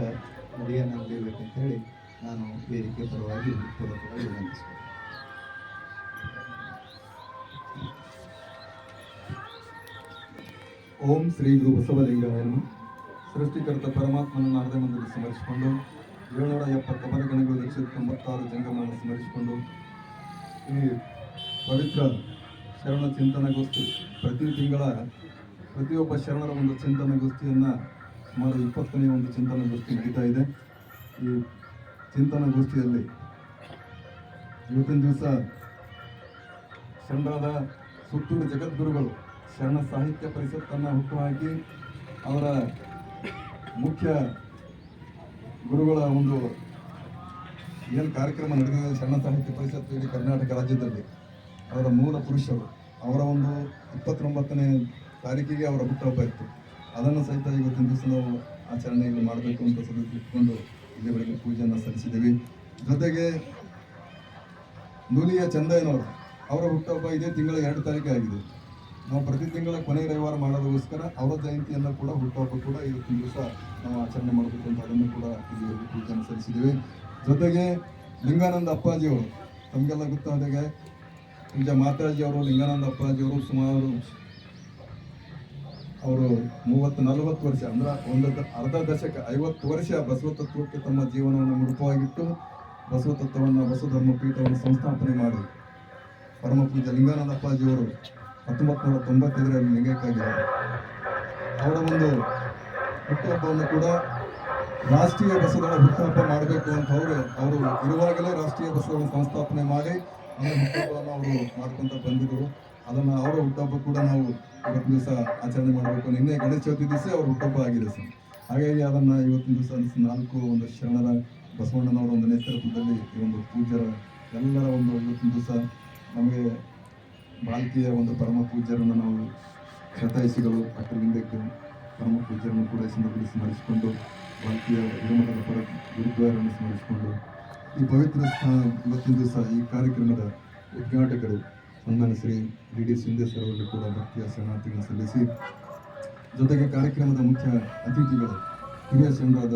ನುಡಿಯನ್ನು ನುಡಿಯಬೇಕಂತ ಹೇಳಿ ನಾನು ವೇದಿಕೆ ಪರವಾಗಿ ಪೂರ್ವಕವಾಗಿ ವಿನಂತಿಸ್ತೇನೆ. ಓಂ ಶ್ರೀ ಗುರು ಬಸವಲಿಂಗಾಯ ನಮಃ. ಸೃಷ್ಟಿಕರ್ತ ಪರಮಾತ್ಮನನ್ನು ಹೃದಯದಲ್ಲಿ ಸ್ಮರಿಸಿಕೊಂಡು 770 ಬರಗಣಗಳು 196 ಜಂಗಮವನ್ನು ಸ್ಮರಿಸಿಕೊಂಡು ಈ ಪವಿತ್ರ ಶರಣ ಚಿಂತನಗೋಷ್ಠಿ ಪ್ರತಿ ತಿಂಗಳ ಪ್ರತಿಯೊಬ್ಬ ಶರಣರ ಒಂದು ಚಿಂತನಗೋಷ್ಠಿಯನ್ನು ಸುಮಾರು 20ನೇ ಒಂದು ಚಿಂತನಗೋಷ್ಠಿ ನಡೀತಾ ಇದೆ. ಈ ಚಿಂತನಗೋಷ್ಠಿಯಲ್ಲಿ ಇವತ್ತಿನ ದಿವಸ ಶರಣರಾದ ಸುತ್ತೂರು ಜಗದ್ಗುರುಗಳು ಶರಣ ಸಾಹಿತ್ಯ ಪರಿಷತ್ತನ್ನು ಹುಟ್ಟುಹಾಕಿ ಅವರ ಮುಖ್ಯ ಗುರುಗಳ ಒಂದು ಏನು ಕಾರ್ಯಕ್ರಮ ನಡೆದಿದೆ ಶರಣ ಸಾಹಿತ್ಯ ಪರಿಷತ್ತು ಇಡೀ ಕರ್ನಾಟಕ ರಾಜ್ಯದಲ್ಲಿ ಅವರ ಮೂಲ ಪುರುಷರು ಅವರ ಒಂದು 29ನೇ ತಾರೀಕಿಗೆ ಅವರ ಹುಟ್ಟುಹಬ್ಬ ಇತ್ತು. ಅದನ್ನು ಸಹಿತ ಇವತ್ತಿನ ದಿವಸ ನಾವು ಆಚರಣೆಯಲ್ಲಿ ಮಾಡಬೇಕು ಅಂತ ಇಟ್ಕೊಂಡು ಇಲ್ಲಿವರೆಗೆ ಪೂಜೆಯನ್ನು ಸಲ್ಲಿಸಿದ್ದೀವಿ. ಜೊತೆಗೆ ನುಲಿಯ ಚಂದಯ್ಯನವರು ಅವರ ಹುಟ್ಟುಹಬ್ಬ ಇದೇ ತಿಂಗಳ 2 ತಾರೀಕು ಆಗಿದೆ. ನಾವು ಪ್ರತಿ ತಿಂಗಳ ಕೊನೆಯ ರವಿವಾರ ಮಾಡೋದಕ್ಕೋಸ್ಕರ ಅವರ ಜಯಂತಿಯನ್ನು ಕೂಡ ಹುಟ್ಟುಹಬ್ಬ ಕೂಡ ಇವತ್ತಿನ ದಿವಸ ನಾವು ಆಚರಣೆ ಮಾಡಬೇಕು ಅಂತ ಅದನ್ನು ಕೂಡ ಇಲ್ಲಿವರೆಗೆ ಪೂಜೆಯನ್ನು ಸಲ್ಲಿಸಿದ್ದೀವಿ. ಜೊತೆಗೆ ಲಿಂಗಾನಂದ ಅಪ್ಪಾಜಿಯವರು ತಮಗೆಲ್ಲ ಗೊತ್ತಾದಾಗೆ ಪೂಜಾ ಮಾತಾಜಿಯವರು ಲಿಂಗಾನಂದ ಅಪ್ಪಾಜಿಯವರು ಸುಮಾರು ಅವರು 30-40 ವರ್ಷ ಅಂದ್ರೆ ಒಂದು ಅರ್ಧ ದಶಕ 50 ವರ್ಷ ಬಸವ ತತ್ವಕ್ಕೆ ತಮ್ಮ ಜೀವನವನ್ನು ಮುಡುಪಾಗಿಟ್ಟು ಬಸವ ತತ್ವವನ್ನು ಬಸವ ಧರ್ಮ ಪೀಠವನ್ನು ಸಂಸ್ಥಾಪನೆ ಮಾಡಿ ಪರಮ ಪೂಜ್ಯ ಲಿಂಗಾನಂದ ಅಪ್ಪಾಜಿಯವರು 1995ರಲ್ಲಿ ಲಿಂಗೈಕ್ಕಾಗಿದ್ದಾರೆ. ಅವರ ಒಂದು ಹುಟ್ಟುಹಬ್ಬವನ್ನು ಕೂಡ ರಾಷ್ಟ್ರೀಯ ಬಸವಗಳ ಹುಟ್ಟುಹಬ್ಬ ಮಾಡಬೇಕು ಅಂತ ಅವರು ಇರುವಾಗಲೇ ರಾಷ್ಟ್ರೀಯ ಬಸವವನ್ನು ಸಂಸ್ಥಾಪನೆ ಮಾಡಿ ಅವರ ಹುಟ್ಟುಹಬ್ಬವನ್ನು ಅವರು ಮಾಡ್ಕೊಂತ ಬಂದಿದ್ದರು. ಅದನ್ನು ಅವರ ಹುಟ್ಟುಹಬ್ಬ ಕೂಡ ನಾವು ಇವತ್ತಿನ ದಿವಸ ಆಚರಣೆ ಮಾಡಬೇಕು. ನಿನ್ನೆ ಗಣೇಶ ಚೌತಿ ದಿವಸ ಅವ್ರ ಹುಟ್ಟುಹಬ್ಬ ಆಗಿದೆ ಸರ್. ಹಾಗಾಗಿ ಅದನ್ನು ಇವತ್ತಿನ ದಿವಸ 4 ಒಂದು ಶರಣರ ಬಸವಣ್ಣನವರ ಒಂದು ನೇತೃತ್ವದಲ್ಲಿ ಈ ಒಂದು ಪೂಜ್ಯರ ಎಲ್ಲರ ಒಂದು ಇವತ್ತಿನ ದಿವಸ ನಮಗೆ ಬಾಲ್ಕಿಯ ಒಂದು ಪರಮ ಪೂಜ್ಯರನ್ನು ನಾವು ಶತಾಯಿಸಿಗಳು ಅಕ್ಕಲಿಂಗಕ್ಕೆ ಪರಮ ಪೂಜ್ಯರನ್ನು ಕೂಡ ಸಂದರ್ಭದಲ್ಲಿ ಸ್ಮರಿಸಿಕೊಂಡು ಬಾಲ್ಕಿಯ ಗುರುಮಠದ ಪರ ಗುರುದ್ವಾರವನ್ನು ಸ್ಮರಿಸಿಕೊಂಡು ಈ ಪವಿತ್ರ ಇವತ್ತಿನ ದಿವಸ ಈ ಕಾರ್ಯಕ್ರಮದ ಉದ್ಘಾಟಕರು ಸನ್ಮಾನ್ಯ ಶ್ರೀ ಡಿ ಸಿಂಧೆ ಸರ್ ಅವರಿಗೆ ಕೂಡ ಭಕ್ತಿಯ ಶರಣಾರ್ಥಿಗಳನ್ನು ಸಲ್ಲಿಸಿ ಜೊತೆಗೆ ಕಾರ್ಯಕ್ರಮದ ಮುಖ್ಯ ಅತಿಥಿಗಳು ಹಿರಿಯ ಶರಣರಾದ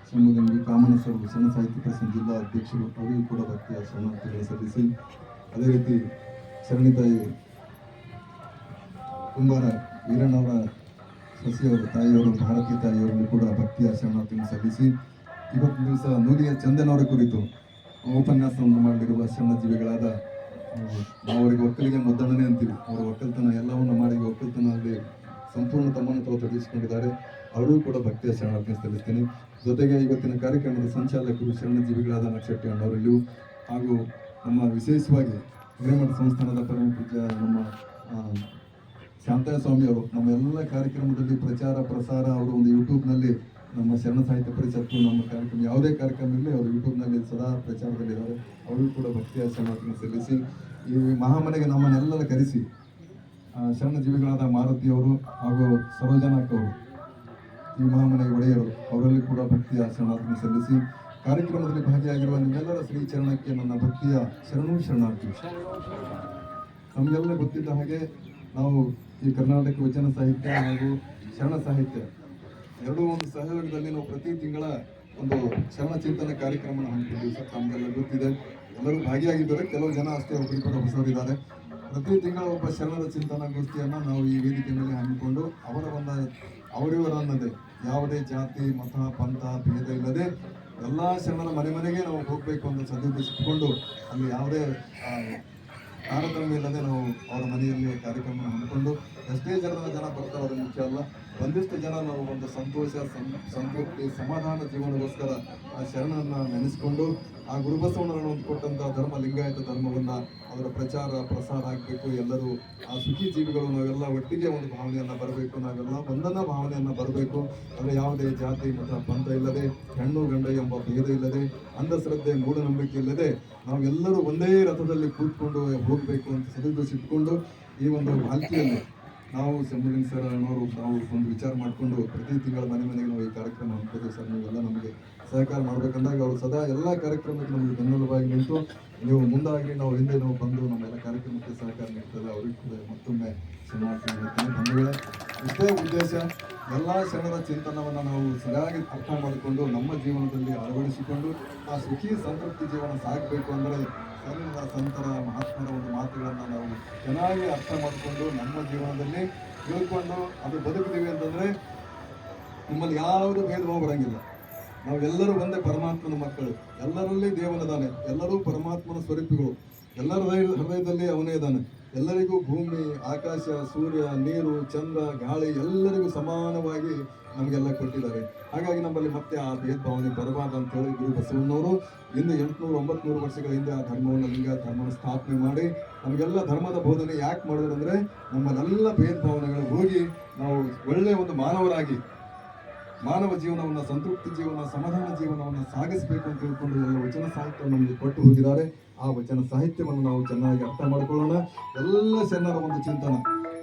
ಶ್ರೀ ಕಾಮನ ಸರ್ ಶರಣ ಸಾಹಿತ್ಯ ಪರಿಷತ್ ಜಿಲ್ಲಾ ಅಧ್ಯಕ್ಷರು ಅವರಿಗೂ ಕೂಡ ಭಕ್ತಿಯ ಶರಣಾರ್ಥಿಗಳನ್ನು ಸಲ್ಲಿಸಿ ಅದೇ ರೀತಿ ಶರಣಿತಾಯಿ ಕುಂಬಾರ ವೀರಣ್ಣವರ ಸಸಿಯವರು ತಾಯಿಯವರು ಭಾರತೀಯ ತಾಯಿಯವರನ್ನು ಕೂಡ ಭಕ್ತಿಯ ಶರಣಾರ್ಥಿಯನ್ನು ಸಲ್ಲಿಸಿ ಇವತ್ತಿನ ದಿವಸ ನುಲಿಯ ಚಂದನವರ ಕುರಿತು ಉಪನ್ಯಾಸವನ್ನು ಮಾಡಲಿರುವ ಶ್ರಮಜೀವಿಗಳಾದ ನಾವು ಅವರಿಗೆ ಒಕ್ಕಲಿಗೆ ಮುದ್ದಣ್ಣನೇ ಅಂತೀವಿ. ಅವರ ಒಕ್ಕಲ್ತನ ಎಲ್ಲವನ್ನು ಮಾಡಿ ಒಕ್ಕಲ್ತನಲ್ಲಿ ಸಂಪೂರ್ಣ ತಮ್ಮನ್ನು ತಾವು ತೊಡಗಿಸಿಕೊಂಡಿದ್ದಾರೆ. ಅವರಿಗೂ ಕೂಡ ಭಕ್ತಿಯ ಶರಣಾರ್ಥಿಯನ್ನು ಸಲ್ಲಿಸ್ತೀನಿ. ಜೊತೆಗೆ ಇವತ್ತಿನ ಕಾರ್ಯಕ್ರಮದ ಸಂಚಾಲಕರು ಶರಣಜೀವಿಗಳಾದ ನಕ್ಷಟ್ಟಿ ಅಣ್ಣವರಲ್ಲಿಯೂ ಹಾಗೂ ನಮ್ಮ ವಿಶೇಷವಾಗಿ ಹಿರೇಮಠ ಸಂಸ್ಥಾನದ ಪರಮ ಪೂಜ್ಯ ನಮ್ಮ ಶಾಂತಯ್ಯ ಸ್ವಾಮಿ ಅವರು ನಮ್ಮ ಎಲ್ಲ ಕಾರ್ಯಕ್ರಮದಲ್ಲಿ ಪ್ರಚಾರ ಪ್ರಸಾರ ಅವರು ಒಂದು ಯೂಟ್ಯೂಬ್ನಲ್ಲಿ ನಮ್ಮ ಶರಣ ಸಾಹಿತ್ಯ ಪರಿಷತ್ತು ನಮ್ಮ ಕಾರ್ಯಕ್ರಮ ಯಾವುದೇ ಕಾರ್ಯಕ್ರಮ ಇರಲಿ ಅವರು ಯೂಟ್ಯೂಬ್ನಲ್ಲಿ ಸದಾ ಪ್ರಚಾರದಲ್ಲಿದ್ದಾರೆ. ಅವರಿಗೂ ಕೂಡ ಭಕ್ತಿಯ ಶರಣಾರ್ಥಿಯನ್ನು ಸಲ್ಲಿಸಿ ಈ ಮಹಾಮನೆಗೆ ನಮ್ಮನ್ನೆಲ್ಲ ಕರೆಸಿ ಶರಣಜೀವಿಗಳಾದ ಮಾರುತಿಯವರು ಹಾಗೂ ಸರೋಜನಾಕ್ ಅವರು ಈ ಮಹಾಮನೆಗೆ ಒಡೆಯರು ಅವರಲ್ಲಿ ಕೂಡ ಭಕ್ತಿಯ ಶರಣಾರ್ಥಿಯನ್ನು ಸಲ್ಲಿಸಿ ಕಾರ್ಯಕ್ರಮದಲ್ಲಿ ಭಾಗಿಯಾಗಿರುವ ನಿಮ್ಮೆಲ್ಲರ ಶ್ರೀಚರಣಕ್ಕೆ ನನ್ನ ಭಕ್ತಿಯ ಶರಣಾರ್ಥಿ. ನಮಗೆಲ್ಲ ಗೊತ್ತಿದ್ದ ಹಾಗೆ ನಾವು ಈ ಕರ್ನಾಟಕ ವಚನ ಸಾಹಿತ್ಯ ಹಾಗೂ ಶರಣ ಸಾಹಿತ್ಯ ಎರಡೂ ಒಂದು ಸಹಯೋಗದಲ್ಲಿ ನಾವು ಪ್ರತಿ ತಿಂಗಳ ಒಂದು ಶರಣ ಚಿಂತನೆ ಕಾರ್ಯಕ್ರಮ ಹಮ್ಮಿಕೊಂಡಿದ್ದೀವಿ ಸರ್. ತಮಗೆಲ್ಲ ಗೊತ್ತಿದೆ, ಎಲ್ಲರೂ ಭಾಗಿಯಾಗಿದ್ದಾರೆ. ಕೆಲವು ಜನ ಅಷ್ಟೇ ಒಬ್ಬರಿಬ್ಬರು ಹೊಸದಿದ್ದಾರೆ. ಪ್ರತಿ ತಿಂಗಳ ಒಬ್ಬ ಶರಣರ ಚಿಂತನಾ ಗೋಷ್ಠಿಯನ್ನು ನಾವು ಈ ವೇದಿಕೆ ಮೇಲೆ ಹಮ್ಮಿಕೊಂಡು ಅವರಿವರನ್ನದೇ ಯಾವುದೇ ಜಾತಿ ಮತ ಪಂಥ ಭೇದ ಇಲ್ಲದೆ ಎಲ್ಲ ಶರಣರ ಮನೆಗೆ ನಾವು ಹೋಗಬೇಕು ಅಂತ ಸದುದ್ದೇಶಿಸಿಕೊಂಡು ಅಲ್ಲಿ ಯಾವುದೇ ತಾರತಮ್ಯ ಇಲ್ಲದೆ ನಾವು ಅವರ ಮನೆಯಲ್ಲಿ ಕಾರ್ಯಕ್ರಮ ಹಮ್ಮಿಕೊಂಡು ಎಷ್ಟೇ ಜನ ಬರ್ತಾರೆ ಅದು ಮುಖ್ಯ ಅಲ್ಲ. ಒಂದಿಷ್ಟು ಜನ ನಾವು ಒಂದು ಸಂತೋಷ ಸಂತೃಪ್ತಿ ಸಮಾಧಾನ ಜೀವನಗೋಸ್ಕರ ಆ ಶರಣರನ್ನ ನೆನೆಸ್ಕೊಂಡು ಆ ಗುರುಬಸವಣ್ಣರನ್ನು ಒಂದು ಕೊಟ್ಟಂತಹ ಧರ್ಮ ಲಿಂಗಾಯತ ಧರ್ಮವನ್ನ ಅದರ ಪ್ರಚಾರ ಪ್ರಸಾರ ಆಗಬೇಕು. ಎಲ್ಲರೂ ಆ ಸುಖಿ ಜೀವಿಗಳು ನಾವೆಲ್ಲ ಒಟ್ಟಿಗೆ ಒಂದು ಭಾವನೆಯನ್ನ ಬರಬೇಕು, ನಾವೆಲ್ಲ ಒಂದನ್ನ ಭಾವನೆಯನ್ನ ಬರಬೇಕು. ಅಂದರೆ ಯಾವುದೇ ಜಾತಿ ಮತ ಪಂಥ ಇಲ್ಲದೆ ಹೆಣ್ಣು ಗಂಡ ಎಂಬ ಭೇದ ಇಲ್ಲದೆ ಅಂಧಶ್ರದ್ಧೆ ಮೂಢನಂಬಿಕೆ ಇಲ್ಲದೆ ನಾವೆಲ್ಲರೂ ಒಂದೇ ರಥದಲ್ಲಿ ಕೂತ್ಕೊಂಡು ಹೋಗಬೇಕು ಅಂತ ಸದುದ್ದೇಶಿಸಿಕೊಂಡು ಈ ಒಂದು ಹಲ್ಕಿಯಲ್ಲಿ ನಾವು ಶಂಭುಲಿಂಗ ಸರ್ ಅನ್ನೋರು ನಾವು ಒಂದು ವಿಚಾರ ಮಾಡಿಕೊಂಡು ಪ್ರತಿ ತಿಂಗಳ ಮನೆಗೆ ನಾವು ಈ ಕಾರ್ಯಕ್ರಮ ಹಮ್ಮಿಕೊಳ್ತೀವಿ ಸರ್. ನೀವೆಲ್ಲ ನಮಗೆ ಸಹಕಾರ ಮಾಡ್ಬೇಕಂದಾಗ ಅವರು ಸದಾ ಎಲ್ಲ ಕಾರ್ಯಕ್ರಮಕ್ಕೆ ನಮಗೆ ಬೆನ್ನೆಲುಬಾಗಿ ನಿಂತು ನೀವು ಮುಂದಾಗಿ ನಾವು ಹಿಂದೆ ನಾವು ಬಂದು ನಮ್ಮೆಲ್ಲ ಕಾರ್ಯಕ್ರಮಕ್ಕೆ ಸಹಕಾರ ನೀಡ್ತದೆ. ಅವರಿಗೆ ಕೂಡ ಮತ್ತೊಮ್ಮೆ ಕ್ಷಮಾಪಣೆ ಬಂಧುಗಳೇ. ಇಷ್ಟೇ ಉದ್ದೇಶ, ಎಲ್ಲ ಶರಣರ ಚಿಂತನವನ್ನು ನಾವು ಸರಿಯಾಗಿ ಅರ್ಥ ಮಾಡಿಕೊಂಡು ನಮ್ಮ ಜೀವನದಲ್ಲಿ ಅಳವಡಿಸಿಕೊಂಡು ಆ ಸುಖಿ ಸಂತೃಪ್ತಿ ಜೀವನ ಸಾಗಬೇಕು. ಅಂದರೆ ಶರಣರ ಸಂತರ ಮಹಾತ್ಮರ ಒಂದು ಮಾತುಗಳನ್ನು ನಾವು ಚೆನ್ನಾಗಿ ಅರ್ಥ ಮಾಡಿಕೊಂಡು ನಮ್ಮ ಜೀವನದಲ್ಲಿ ತಿಳ್ಕೊಂಡು ಅದು ಬದುಕಿದ್ದೀವಿ ಅಂತಂದರೆ ನಿಮ್ಮಲ್ಲಿ ಯಾವುದು ಭೇದ ಭಾವ ಬರಂಗಿಲ್ಲ. ನಾವೆಲ್ಲರೂ ಒಂದೇ ಪರಮಾತ್ಮನ ಮಕ್ಕಳು, ಎಲ್ಲರಲ್ಲಿ ದೇವನಿದ್ದಾನೆ, ಎಲ್ಲರೂ ಪರಮಾತ್ಮನ ಸ್ವರೂಪಿಗಳು, ಎಲ್ಲರ ಹೃದಯದಲ್ಲಿ ಅವನೇ ಇದ್ದಾನೆ. ಎಲ್ಲರಿಗೂ ಭೂಮಿ ಆಕಾಶ ಸೂರ್ಯ ನೀರು ಚಂದ್ರ ಗಾಳಿ ಎಲ್ಲರಿಗೂ ಸಮಾನವಾಗಿ ನಮಗೆಲ್ಲ ಕೊಟ್ಟಿದ್ದಾರೆ. ಹಾಗಾಗಿ ನಮ್ಮಲ್ಲಿ ಮತ್ತೆ ಆ ಭೇದ ಭಾವನೆ ಬರಬಾರ್ದು ಅಂತೇಳಿ ಗುರು ಬಸವಣ್ಣವರು ಇಂದು 800-900 ವರ್ಷಗಳ ಹಿಂದೆ ಆ ಧರ್ಮವನ್ನು ಲಿಂಗಾಯತ ಧರ್ಮವನ್ನು ಸ್ಥಾಪನೆ ಮಾಡಿ ನಮಗೆಲ್ಲ ಧರ್ಮದ ಬೋಧನೆ ಯಾಕೆ ಮಾಡಿದ್ರು ಅಂದರೆ ನಮ್ಮಲ್ಲೆಲ್ಲ ಭೇದ ಭಾವನೆಗಳು ಹೋಗಿ ನಾವು ಒಳ್ಳೆಯ ಒಂದು ಮಾನವ ಜೀವನವನ್ನು ಸಂತೃಪ್ತಿ ಜೀವನ ಸಮಾಧಾನ ಜೀವನವನ್ನು ಸಾಗಿಸಬೇಕು ಅಂತ ತಿಳ್ಕೊಂಡು ಎಲ್ಲ ವಚನ ಸಾಹಿತ್ಯವನ್ನು ನಮಗೆ ಕೊಟ್ಟು ಹೋಗಿದ್ದಾರೆ. ಆ ವಚನ ಸಾಹಿತ್ಯವನ್ನು ನಾವು ಚೆನ್ನಾಗಿ ಅರ್ಥ ಮಾಡಿಕೊಳ್ಳೋಣ. ಎಲ್ಲ ಶರಣರ ಒಂದು ಚಿಂತನ,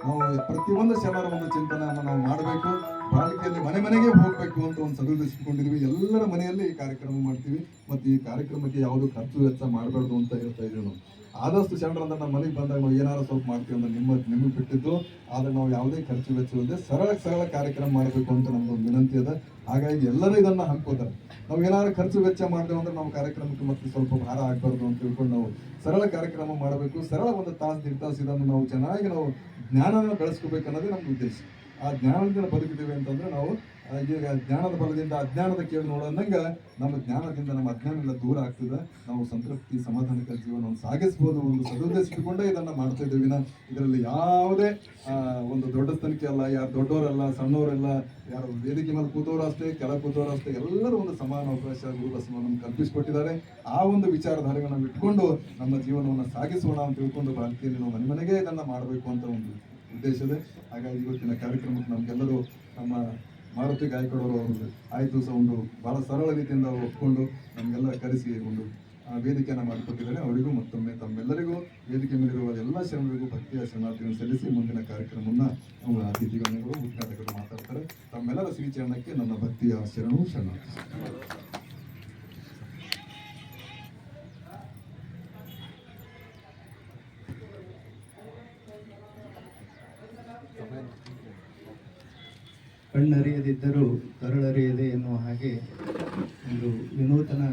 ನಾವು ಪ್ರತಿಯೊಂದು ಶರಣರ ಒಂದು ಚಿಂತನೆಯನ್ನು ನಾವು ಮಾಡಬೇಕು. ಬಾಳಿಕೆಯಲ್ಲಿ ಮನೆಗೆ ಹೋಗಬೇಕು ಅಂತ ಒಂದು ಸದುದ್ದೇಶಿಸಿಕೊಂಡಿದ್ದೀವಿ. ಎಲ್ಲರ ಮನೆಯಲ್ಲಿ ಈ ಕಾರ್ಯಕ್ರಮ ಮಾಡ್ತೀವಿ ಮತ್ತು ಈ ಕಾರ್ಯಕ್ರಮಕ್ಕೆ ಯಾವುದು ಖರ್ಚು ವೆಚ್ಚ ಮಾಡಬಾರ್ದು ಅಂತ ಹೇಳ್ತಾ ಇದ್ದೀವಿ ನಾವು. ಆದಷ್ಟು ಶರಣರಂದ್ರೆ ನಮ್ಮ ಮನೆಗೆ ಬಂದಾಗ ನಾವು ಏನಾದ್ರು ಸ್ವಲ್ಪ ಮಾಡ್ತೀವಿ ಅಂದ್ರೆ ನಿಮಗೆ ಬಿಟ್ಟಿದ್ದು, ಆದರೆ ನಾವು ಯಾವುದೇ ಖರ್ಚು ವೆಚ್ಚವಿಲ್ಲದೆ ಸರಳ ಕಾರ್ಯಕ್ರಮ ಮಾಡಬೇಕು ಅಂತ ನಮ್ದೊಂದು ವಿನಂತಿ ಇದೆ. ಹಾಗಾಗಿ ಎಲ್ಲರೂ ಇದನ್ನು ಹಮ್ಮಿಕೋತಾರೆ. ನಾವು ಏನಾದ್ರು ಖರ್ಚು ವೆಚ್ಚ ಮಾಡಿದೆವು ಅಂದ್ರೆ ನಾವು ಕಾರ್ಯಕ್ರಮಕ್ಕೆ ಮತ್ತೆ ಸ್ವಲ್ಪ ಭಾರ ಆಗಬಾರ್ದು ಅಂತ ತಿಳ್ಕೊಂಡು ನಾವು ಸರಳ ಕಾರ್ಯಕ್ರಮ ಮಾಡಬೇಕು. ಸರಳ ಒಂದು ತಾಸು 1.5 ತಾಸು ಇದನ್ನು ನಾವು ಚೆನ್ನಾಗಿ ನಾವು ಜ್ಞಾನನ ಬೆಳೆಸ್ಕೋಬೇಕು ಅನ್ನೋದೇ ನಮ್ಮ ಉದ್ದೇಶ. ಆ ಜ್ಞಾನದಿಂದ ಬದುಕಿದ್ದೀವಿ ಅಂತಂದ್ರೆ ನಾವು ಈಗ ಜ್ಞಾನದ ಬಲದಿಂದ ಅಜ್ಞಾನದ ಕೇಳಿ ನೋಡೋದಂಗೆ ನಮ್ಮ ಜ್ಞಾನದಿಂದ ನಮ್ಮ ಅಜ್ಞಾನ ದೂರ ಆಗ್ತದೆ. ನಾವು ಸಂತೃಪ್ತಿ ಸಮಾಧಾನಕ ಜೀವನವನ್ನು ಸಾಗಿಸ್ಬೋದು. ಒಂದು ಸದುದ್ದೇಶಿಸಿಕೊಂಡೇ ಇದನ್ನು ಮಾಡ್ತಾ ಇದ್ದೀವಿ. ಇದರಲ್ಲಿ ಯಾವುದೇ ಒಂದು ದೊಡ್ಡ ತನಿಖೆ ಅಲ್ಲ, ಯಾರು ದೊಡ್ಡವರಲ್ಲ ಸಣ್ಣವರೆಲ್ಲ, ಯಾರು ವೇದಿಕೆ ಮೇಲೆ ಕೂತವರು ಅಷ್ಟೇ ಕೆಳ ಕೂತವರು ಅಷ್ಟೇ, ಎಲ್ಲರೂ ಒಂದು ಸಮಾನ ಅವಕಾಶ ಗುರು ಬಸವಣ್ಣನನ್ನು ಕಲ್ಪಿಸಿಕೊಟ್ಟಿದ್ದಾರೆ. ಆ ಒಂದು ವಿಚಾರಧಾರೆಗಳನ್ನು ಇಟ್ಕೊಂಡು ನಮ್ಮ ಜೀವನವನ್ನು ಸಾಗಿಸೋಣ ಅಂತ ತಿಳ್ಕೊಂಡು ಭಾರತೀಯಲ್ಲಿ ನಾವು ಮನೆಗೆ ಇದನ್ನು ಮಾಡಬೇಕು ಅಂತ ಒಂದು ಉದ್ದೇಶ ಇದೆ. ಹಾಗಾಗಿ ಇವತ್ತಿನ ಕಾರ್ಯಕ್ರಮಕ್ಕೆ ನಮಗೆಲ್ಲರೂ ನಮ್ಮ ಮಾರುತಿ ಗಾಯಕಡವರು ಅವರು ಆಯ್ತು ಸಹ ಒಂದು ಭಾಳ ಸರಳ ರೀತಿಯಿಂದ ಒಪ್ಕೊಂಡು ನಮಗೆಲ್ಲ ಕರೆಸಿ ಒಂದು ವೇದಿಕೆಯನ್ನು ಮಾಡಿಕೊಟ್ಟಿದ್ದಾರೆ. ಅವರಿಗೂ ಮತ್ತೊಮ್ಮೆ ತಮ್ಮೆಲ್ಲರಿಗೂ ವೇದಿಕೆ ಮೇಲಿರುವ ಎಲ್ಲ ಶರಣರಿಗೂ ಭಕ್ತಿಯ ಶರಣಾರ್ಥಿಗಳನ್ನು ಸಲ್ಲಿಸಿ ಮುಂದಿನ ಕಾರ್ಯಕ್ರಮವನ್ನು ನಮ್ಮ ಅತಿಥಿಗಳು ಉದ್ಘಾಟಕರು ಮಾತಾಡ್ತಾರೆ. ತಮ್ಮೆಲ್ಲರ ಶ್ರೀಚರಣಕ್ಕೆ ನನ್ನ ಭಕ್ತಿಯ ಶರಣು ಶರಣಾರ್ಥಿ. ಕಣ್ಣರಿಯದಿದ್ದರೂ ಕರಳರಿಯದೆ ಎನ್ನುವ ಹಾಗೆ ಒಂದು ವಿನೂತನ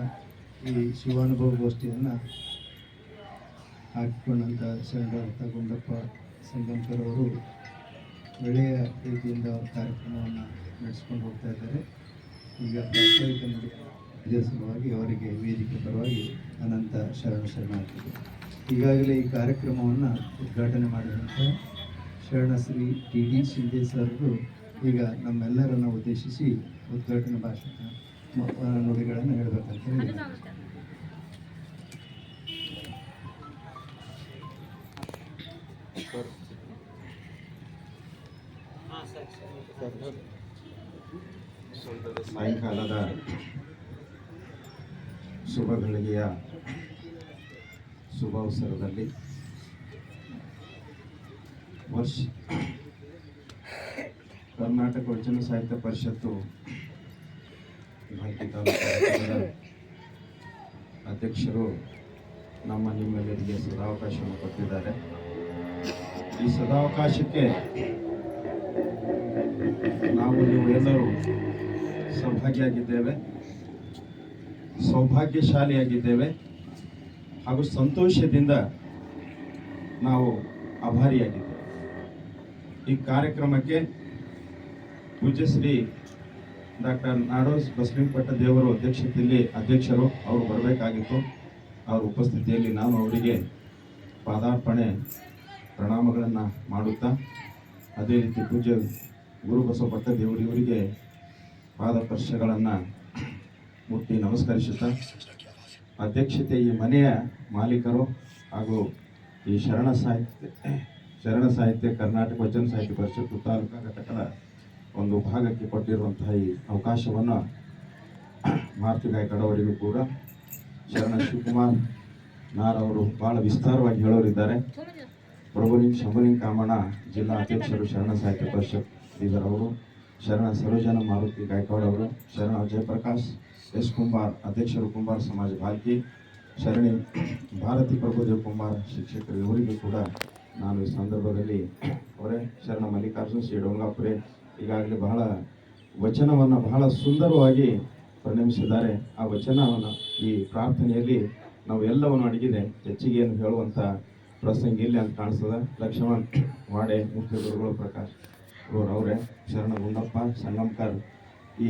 ಈ ಶಿವಾನುಭವ ಗೋಷ್ಠಿಯನ್ನು ಹಾಕಿಕೊಂಡಂಥ ಶರಣರಾದ ಗುಂಡಪ್ಪ ಸಂಗಮಕರ್ ಅವರು ಒಳ್ಳೆಯ ರೀತಿಯಿಂದ ಕಾರ್ಯಕ್ರಮವನ್ನು ನಡೆಸ್ಕೊಂಡು ಹೋಗ್ತಾ ಇದ್ದಾರೆ. ಈಗ ಪ್ರಾಸ್ತಾವಿಕ ನುಡಿಯ ಸಲುವಾಗಿ ಅವರಿಗೆ ವೇದಿಕೆ ಪರವಾಗಿ ಅನಂತ ಶರಣಾರ್ಥಿಗಳು. ಈಗಾಗಲೇ ಈ ಕಾರ್ಯಕ್ರಮವನ್ನು ಉದ್ಘಾಟನೆ ಮಾಡಿದಂಥ ಶರಣಶ್ರೀ TD ಶಿಂದೆ ಸರ್ರು ಈಗ ನಮ್ಮೆಲ್ಲರನ್ನು ಉದ್ದೇಶಿಸಿ ಉದ್ಘಾಟನಾ ಭಾಷಣ ನುಡಿಗಳನ್ನು ಹೇಳಬೇಕಂತ ಹೇಳಿ ಸಾಯಂಕಾಲದ ಶುಭ ಗಳಿಗೆಯ ಶುಭ ಅವಸರದಲ್ಲಿ ಕರ್ನಾಟಕ ವಚನ ಸಾಹಿತ್ಯ ಪರಿಷತ್ತು ಭಾರತೀಯ ತಾಲೂಕು ಅಧ್ಯಕ್ಷರು ನಿಮ್ಮೆಲ್ಲರಿಗೆ ಸದಾವಕಾಶವನ್ನು ಕೊಟ್ಟಿದ್ದಾರೆ. ಈ ಸದಾವಕಾಶಕ್ಕೆ ನಾವು ನೀವು ಎಲ್ಲರೂ ಸೌಭಾಗ್ಯವಾಗಿದ್ದೇವೆ, ಸೌಭಾಗ್ಯಶಾಲಿಯಾಗಿದ್ದೇವೆ ಹಾಗೂ ಸಂತೋಷದಿಂದ ನಾವು ಆಭಾರಿಯಾಗಿದ್ದೇವೆ. ಈ ಕಾರ್ಯಕ್ರಮಕ್ಕೆ ಪೂಜ್ಯ ಶ್ರೀ ಡಾಕ್ಟರ್ ನಾಡೋಜ್ ಬಸಲಿಂಗಪಟ್ಟ ದೇವರು ಅಧ್ಯಕ್ಷರು ಅವರು ಬರಬೇಕಾಗಿತ್ತು. ಅವರ ಉಪಸ್ಥಿತಿಯಲ್ಲಿ ನಾನು ಅವರಿಗೆ ಪಾದಾರ್ಪಣೆ ಪ್ರಣಾಮಗಳನ್ನು ಮಾಡುತ್ತಾ, ಅದೇ ರೀತಿ ಪೂಜ್ಯ ಗುರು ಬಸವಪಟ್ಟ ದೇವರು ಇವರಿಗೆ ಪಾದಸ್ಪರ್ಶಗಳನ್ನು ಮುಟ್ಟಿ ನಮಸ್ಕರಿಸುತ್ತಾ, ಅಧ್ಯಕ್ಷತೆ ಈ ಮನೆಯ ಮಾಲೀಕರು ಹಾಗೂ ಈ ಶರಣ ಸಾಹಿತ್ಯ ಕರ್ನಾಟಕ ವಚನ ಸಾಹಿತ್ಯ ಪರಿಷತ್ತು ತಾಲೂಕಾ ಘಟಕದ ಒಂದು ಭಾಗಕ್ಕೆ ಕೊಟ್ಟಿರುವಂತಹ ಈ ಅವಕಾಶವನ್ನು ಮಾರುತಿ ಗಾಯಕಡವರಿಗೂ ಕೂಡ ಶರಣ ಶಿವಕುಮಾರ್ ನಾರ್ ಅವರು ಬಹಳ ವಿಸ್ತಾರವಾಗಿ ಹೇಳೋರಿದ್ದಾರೆ. ಪ್ರಭುಲಿಂಗ್ ಶಂಭುಲಿಂಗ್ ಕಾಮಣ್ಣ ಜಿಲ್ಲಾ ಅಧ್ಯಕ್ಷರು ಶರಣ ಸಾಹಿತ್ಯ ಪರಿಷತ್ ಅವರು, ಶರಣ ಸರೋಜನ ಮಾರುತಿ ಗಾಯಕವಾಡ್ ಅವರು, ಶರಣ ಜಯಪ್ರಕಾಶ್ ಎಸ್ ಕುಂಬಾರ್ ಅಧ್ಯಕ್ಷರು ಕುಂಬಾರ ಸಮಾಜ ಬಾಲ್ಕಿ, ಶರಣಿ ಭಾರತಿ ಪ್ರಭುದೇವ್ ಕುಮಾರ್ ಶಿಕ್ಷಕರು ಇವರಿಗೂ ಕೂಡ ನಾನು ಈ ಸಂದರ್ಭದಲ್ಲಿ ಅವರೇ ಶರಣ ಮಲ್ಲಿಕಾರ್ಜುನ್ ಶ್ರೀ ಡೊಂಗಾಪುರೆ ಈಗಾಗಲೇ ಬಹಳ ವಚನವನ್ನು ಬಹಳ ಸುಂದರವಾಗಿ ಪರಿಣಮಿಸಿದ್ದಾರೆ. ಆ ವಚನವನ್ನು ಈ ಪ್ರಾರ್ಥನೆಯಲ್ಲಿ ನಾವು ಎಲ್ಲವನ್ನು ಅಡಗಿದೆ, ಹೆಚ್ಚಿಗೆ ಏನು ಹೇಳುವಂಥ ಪ್ರಸಂಗ ಇಲ್ಲಿ ಅಂತ ಕಾಣಿಸ್ತದೆ. ಲಕ್ಷ್ಮಣ್ ವಾಡೆ ಮುಖ್ಯ ಗುರುಗಳು ಪ್ರಕಾಶ್ ಅವರೇ, ಶರಣ ಗುಂಡಪ್ಪ ಸಂಗಮ್ಕರ್ ಈ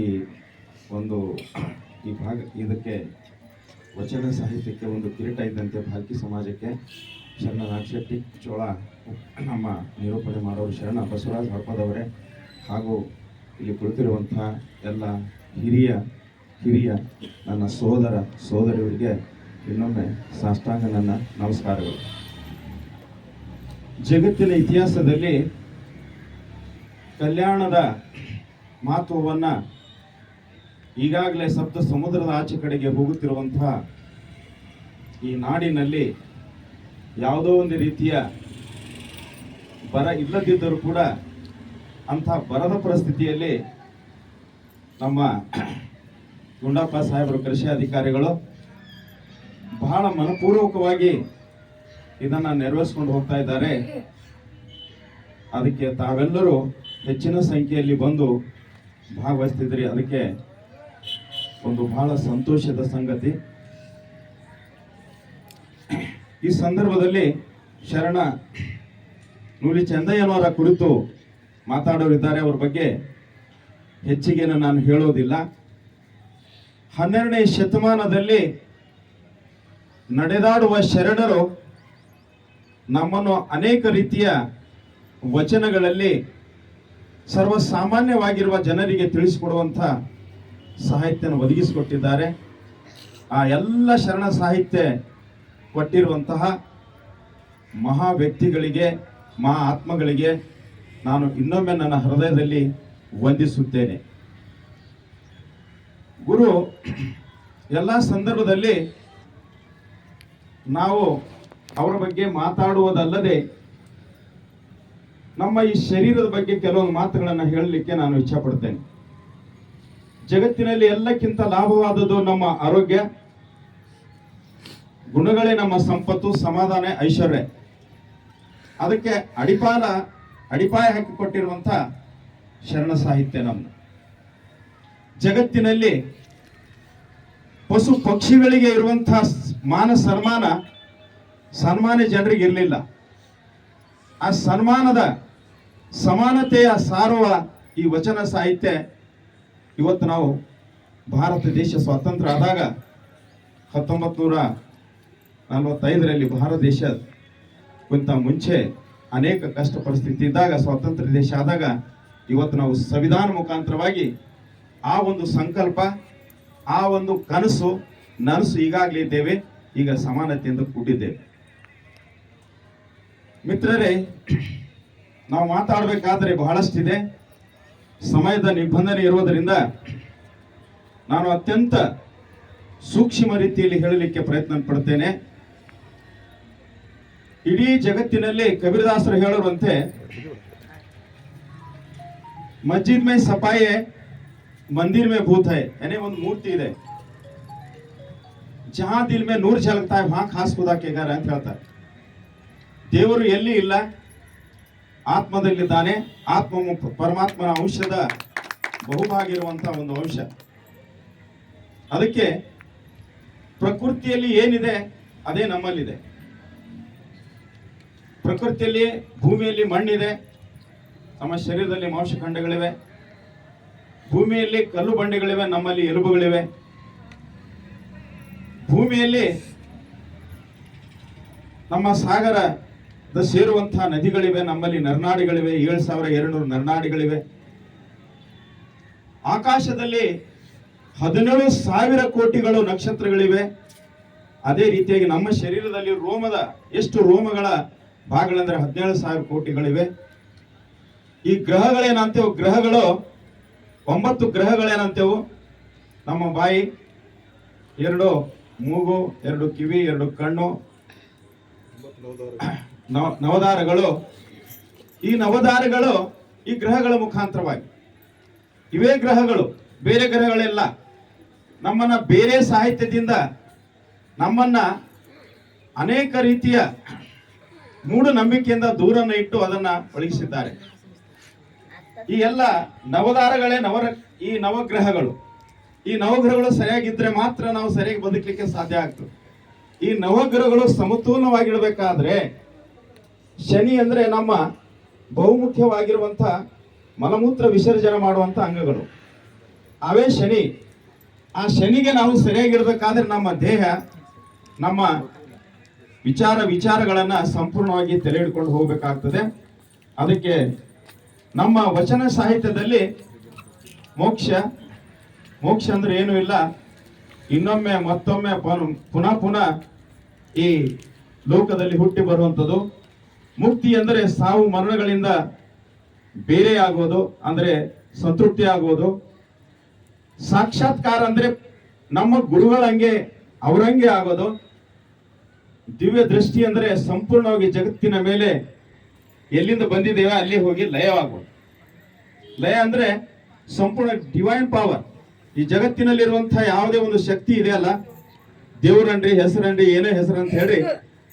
ಭಾಗ ಇದಕ್ಕೆ ವಚನ ಸಾಹಿತ್ಯಕ್ಕೆ ಒಂದು ಕಿರೀಟ ಇದ್ದಂತೆ ಭಾಲ್ಕಿ ಸಮಾಜಕ್ಕೆ ಶರಣ ನಾಗಶೆಟ್ಟಿ ಚೋಳ ನಮ್ಮ ನಿರೂಪಣೆ ಮಾಡೋರು ಶರಣ ಬಸವರಾಜ್ ಹಳಪದವರೇ ಹಾಗೂ ಇಲ್ಲಿ ಕುಳಿತಿರುವಂತಹ ಎಲ್ಲ ಹಿರಿಯ ನನ್ನ ಸೋದರಿಯರಿಗೆ ಇನ್ನೊಮ್ಮೆ ಸಾಷ್ಟಾಂಗ ನನ್ನ ನಮಸ್ಕಾರಗಳು. ಜಗತ್ತಿನ ಇತಿಹಾಸದಲ್ಲಿ ಕಲ್ಯಾಣದ ಮಹತ್ವವನ್ನು ಈಗಾಗಲೇ ಸಪ್ತ ಸಮುದ್ರದ ಆಚೆ ಕಡೆಗೆ ಹೋಗುತ್ತಿರುವಂತಹ ಈ ನಾಡಿನಲ್ಲಿ ಯಾವುದೋ ಒಂದು ರೀತಿಯ ಬರ ಇಲ್ಲದಿದ್ದರೂ ಕೂಡ ಅಂಥ ಬರದ ಪರಿಸ್ಥಿತಿಯಲ್ಲಿ ನಮ್ಮ ಗುಂಡಪ್ಪ ಸಾಹೇಬರು ಕೃಷಿ ಅಧಿಕಾರಿಗಳು ಬಹಳ ಮನಪೂರ್ವಕವಾಗಿ ಇದನ್ನು ನೆರವೇರಿಸಿಕೊಂಡು ಹೋಗ್ತಾ ಇದ್ದಾರೆ. ಅದಕ್ಕೆ ತಾವೆಲ್ಲರೂ ಹೆಚ್ಚಿನ ಸಂಖ್ಯೆಯಲ್ಲಿ ಬಂದು ಭಾಗವಹಿಸ್ತಿದ್ರಿ, ಅದಕ್ಕೆ ಒಂದು ಬಹಳ ಸಂತೋಷದ ಸಂಗತಿ. ಈ ಸಂದರ್ಭದಲ್ಲಿ ಶರಣ ನೂಲಿ ಚಂದಯ್ಯನವರ ಕುರಿತು ಮಾತಾಡೋರಿದ್ದಾರೆ, ಅವ್ರ ಬಗ್ಗೆ ಹೆಚ್ಚಿಗೆನ ನಾನು ಹೇಳೋದಿಲ್ಲ. 12ನೇ ಶತಮಾನದಲ್ಲಿ ನಡೆದಾಡುವ ಶರಣರು ನಮ್ಮನ್ನು ಅನೇಕ ರೀತಿಯ ವಚನಗಳಲ್ಲಿ ಸರ್ವಸಾಮಾನ್ಯವಾಗಿರುವ ಜನರಿಗೆ ತಿಳಿಸಿಕೊಡುವಂಥ ಸಾಹಿತ್ಯನ ಒದಗಿಸಿಕೊಟ್ಟಿದ್ದಾರೆ. ಆ ಎಲ್ಲ ಶರಣ ಸಾಹಿತ್ಯ ಕೊಟ್ಟಿರುವಂತಹ ಮಹಾ ವ್ಯಕ್ತಿಗಳಿಗೆ, ಮಹಾ ಆತ್ಮಗಳಿಗೆ ನಾನು ಇನ್ನೊಮ್ಮೆ ನನ್ನ ಹೃದಯದಲ್ಲಿ ವಂದಿಸುತ್ತೇನೆ. ಗುರು ಎಲ್ಲ ಸಂದರ್ಭದಲ್ಲಿ ನಾವು ಅವರ ಬಗ್ಗೆ ಮಾತಾಡುವುದಲ್ಲದೆ ನಮ್ಮ ಈ ಶರೀರದ ಬಗ್ಗೆ ಕೆಲವೊಂದು ಮಾತುಗಳನ್ನು ಹೇಳಲಿಕ್ಕೆ ನಾನು ಇಚ್ಛಪಡ್ತೇನೆ. ಜಗತ್ತಿನಲ್ಲಿ ಎಲ್ಲಕ್ಕಿಂತ ಲಾಭವಾದದ್ದು ನಮ್ಮ ಆರೋಗ್ಯ, ಗುಣಗಳೇ ನಮ್ಮ ಸಂಪತ್ತು, ಸಮಾಧಾನ, ಐಶ್ವರ್ಯ. ಅದಕ್ಕೆ ಅಡಿಪಾಯ ಹಾಕಿಕೊಟ್ಟಿರುವಂಥ ಶರಣ ಸಾಹಿತ್ಯ ನಮ್ದು. ಜಗತ್ತಿನಲ್ಲಿ ಪಶು ಪಕ್ಷಿಗಳಿಗೆ ಇರುವಂತಹ ಮಾನ ಸನ್ಮಾನ ಜನರಿಗೆ ಇರಲಿಲ್ಲ. ಆ ಸನ್ಮಾನದ ಸಮಾನತೆಯ ಸಾರುವ ಈ ವಚನ ಸಾಹಿತ್ಯ ಇವತ್ತು ನಾವು ಭಾರತ ದೇಶ ಸ್ವಾತಂತ್ರ್ಯ ಆದಾಗ 1945ರಲ್ಲಿ ಭಾರತ ದೇಶಕ್ಕಿಂತ ಮುಂಚೆ ಅನೇಕ ಕಷ್ಟ ಪರಿಸ್ಥಿತಿ ಇದ್ದಾಗ ಸ್ವಾತಂತ್ರ್ಯ ದೇಶ ಆದಾಗ ಇವತ್ತು ನಾವು ಸಂವಿಧಾನ ಮುಖಾಂತರವಾಗಿ ಆ ಒಂದು ಸಂಕಲ್ಪ, ಆ ಒಂದು ನನಸು ಈಗಾಗಲೇ ಇದ್ದೇವೆ. ಈಗ ಸಮಾನತೆಯಿಂದ ಕೂಡಿದ್ದೇವೆ. ಮಿತ್ರರೇ, ನಾವು ಮಾತಾಡಬೇಕಾದ್ರೆ ಬಹಳಷ್ಟಿದೆ. ಸಮಯದ ನಿಬಂಧನೆ ಇರುವುದರಿಂದ ನಾನು ಅತ್ಯಂತ ಸೂಕ್ಷ್ಮ ರೀತಿಯಲ್ಲಿ ಹೇಳಲಿಕ್ಕೆ ಪ್ರಯತ್ನ ಪಡ್ತೇನೆ. ಇಡೀ ಜಗತ್ತಿನಲ್ಲಿ ಕಬೀರದಾಸರು ಹೇಳುವಂತೆ ಮಸ್ಜಿದ್ ಮೇ ಸಫಾಯಿ ಮಂದಿರ್ ಮೇ ಭೂತ್ ಹೈ, ಏನೇ ಒಂದು ಮೂರ್ತಿ ಇದೆ, ಜಹಾ ದಿಲ್ ಮೇ ನೂರ್ ಝಲಕ್ತಾ ಹೈ ವಹಾ ಖಾಸ್ ಖುದಾ ಕೆ ಘರ್ ಅಂತ ಹೇಳ್ತಾರೆ. ದೇವರು ಎಲ್ಲಿ ಇಲ್ಲ, ಆತ್ಮದಲ್ಲಿದ್ದಾನೆ. ಆತ್ಮ ಪರಮಾತ್ಮನ ಅಂಶದ ಬಹುಭಾಗ ಇರುವಂತಹ ಒಂದು ಅಂಶ. ಅದಕ್ಕೆ ಪ್ರಕೃತಿಯಲ್ಲಿ ಏನಿದೆ ಅದೇ ನಮ್ಮಲ್ಲಿದೆ. ಪ್ರಕೃತಿಯಲ್ಲಿ ಭೂಮಿಯಲ್ಲಿ ಮಣ್ಣಿದೆ, ನಮ್ಮ ಶರೀರದಲ್ಲಿ ಮಾಂಸಖಂಡಗಳಿವೆ, ಭೂಮಿಯಲ್ಲಿ ಕಲ್ಲು ಬಂಡೆಗಳಿವೆ, ನಮ್ಮಲ್ಲಿ ಎಲುಬುಗಳಿವೆ. ಭೂಮಿಯಲ್ಲಿ ನಮ್ಮ ಸಾಗರದ ಸೇರುವಂತಹ ನದಿಗಳಿವೆ, ನಮ್ಮಲ್ಲಿ ನರನಾಡಿಗಳಿವೆ, 7200 ನರನಾಡಿಗಳಿವೆ. ಆಕಾಶದಲ್ಲಿ 17,000 ಕೋಟಿಗಳು ನಕ್ಷತ್ರಗಳಿವೆ. ಅದೇ ರೀತಿಯಾಗಿ ನಮ್ಮ ಶರೀರದಲ್ಲಿ ಎಷ್ಟು ರೋಮಗಳ ಭಾಗಗಳಂದ್ರೆ 17,000 ಕೋಟಿಗಳಿವೆ. ಈ ಗ್ರಹಗಳೇನಂತೇವು, ಗ್ರಹಗಳು 9 ಗ್ರಹಗಳೇನಂತೇವು, ನಮ್ಮ ಬಾಯಿ, 2 ಮೂಗು, 2 ಕಿವಿ, 2 ಕಣ್ಣು, ನವದಾರಗಳು. ಈ ನವದಾರಗಳು ಈ ಗ್ರಹಗಳ ಮುಖಾಂತರವಾಗಿ, ಇವೇ ಗ್ರಹಗಳು, ಬೇರೆ ಗ್ರಹಗಳೆಲ್ಲ ನಮ್ಮನ್ನ ಬೇರೆ ಸಾಹಿತ್ಯದಿಂದ ನಮ್ಮನ್ನ ಅನೇಕ ರೀತಿಯ ಮೂಢನಂಬಿಕೆಯಿಂದ ದೂರನ್ನು ಇಟ್ಟು ಅದನ್ನ ಒಳಗಿಸಿದ್ದಾರೆ. ಈ ಎಲ್ಲ ನವದಾರಗಳೇ ಈ ನವಗ್ರಹಗಳು. ಈ ನವಗ್ರಹಗಳು ಸರಿಯಾಗಿದ್ರೆ ಮಾತ್ರ ನಾವು ಸರಿಯಾಗಿ ಬದುಕಲಿಕ್ಕೆ ಸಾಧ್ಯ ಆಗ್ತದೆ. ಈ ನವಗ್ರಹಗಳು ಸಮತೋಲನವಾಗಿರ್ಬೇಕಾದ್ರೆ ಶನಿ ಅಂದ್ರೆ ನಮ್ಮ ಬಹುಮುಖ್ಯವಾಗಿರುವಂತ ಮಲಮೂತ್ರ ವಿಸರ್ಜನೆ ಮಾಡುವಂತ ಅಂಗಗಳು, ಅವೇ ಶನಿ. ಆ ಶನಿಗೆ ನಾವು ಸರಿಯಾಗಿರ್ಬೇಕಾದ್ರೆ ನಮ್ಮ ದೇಹ, ನಮ್ಮ ವಿಚಾರಗಳನ್ನ ಸಂಪೂರ್ಣವಾಗಿ ತಲೆ ಹಿಡ್ಕೊಂಡು ಹೋಗ್ಬೇಕಾಗ್ತದೆ. ಅದಕ್ಕೆ ನಮ್ಮ ವಚನ ಸಾಹಿತ್ಯದಲ್ಲಿ ಮೋಕ್ಷ ಅಂದ್ರೆ ಏನು ಇಲ್ಲ, ಇನ್ನೊಮ್ಮೆ ಮತ್ತೊಮ್ಮೆ ಪುನಃ ಈ ಲೋಕದಲ್ಲಿ ಹುಟ್ಟಿ ಬರುವಂಥದ್ದು. ಮುಕ್ತಿ ಅಂದರೆ ಸಾವು ಮರಣಗಳಿಂದ ಬೇರೆ ಆಗೋದು, ಅಂದ್ರೆ ಸಂತೃಪ್ತಿ ಆಗೋದು. ಸಾಕ್ಷಾತ್ಕಾರ ಅಂದ್ರೆ ನಮ್ಮ ಗುರುಗಳಂಗೆ ಅವರಂಗೆ ಆಗೋದು. ದಿವ್ಯ ದೃಷ್ಟಿ ಅಂದ್ರೆ ಸಂಪೂರ್ಣವಾಗಿ ಜಗತ್ತಿನ ಮೇಲೆ ಎಲ್ಲಿಂದ ಬಂದಿದ್ದೇವೆ ಅಲ್ಲಿ ಹೋಗಿ ಲಯವಾಗೋದು. ಲಯ ಅಂದ್ರೆ ಸಂಪೂರ್ಣ ಡಿವೈನ್ ಪವರ್. ಈ ಜಗತ್ತಿನಲ್ಲಿರುವಂತಹ ಯಾವುದೇ ಒಂದು ಶಕ್ತಿ ಇದೆಯಲ್ಲ, ದೇವರನ್ರಿ, ಹೆಸರನ್ರಿ, ಏನೇ ಹೆಸರು ಅಂತ ಹೇಳಿ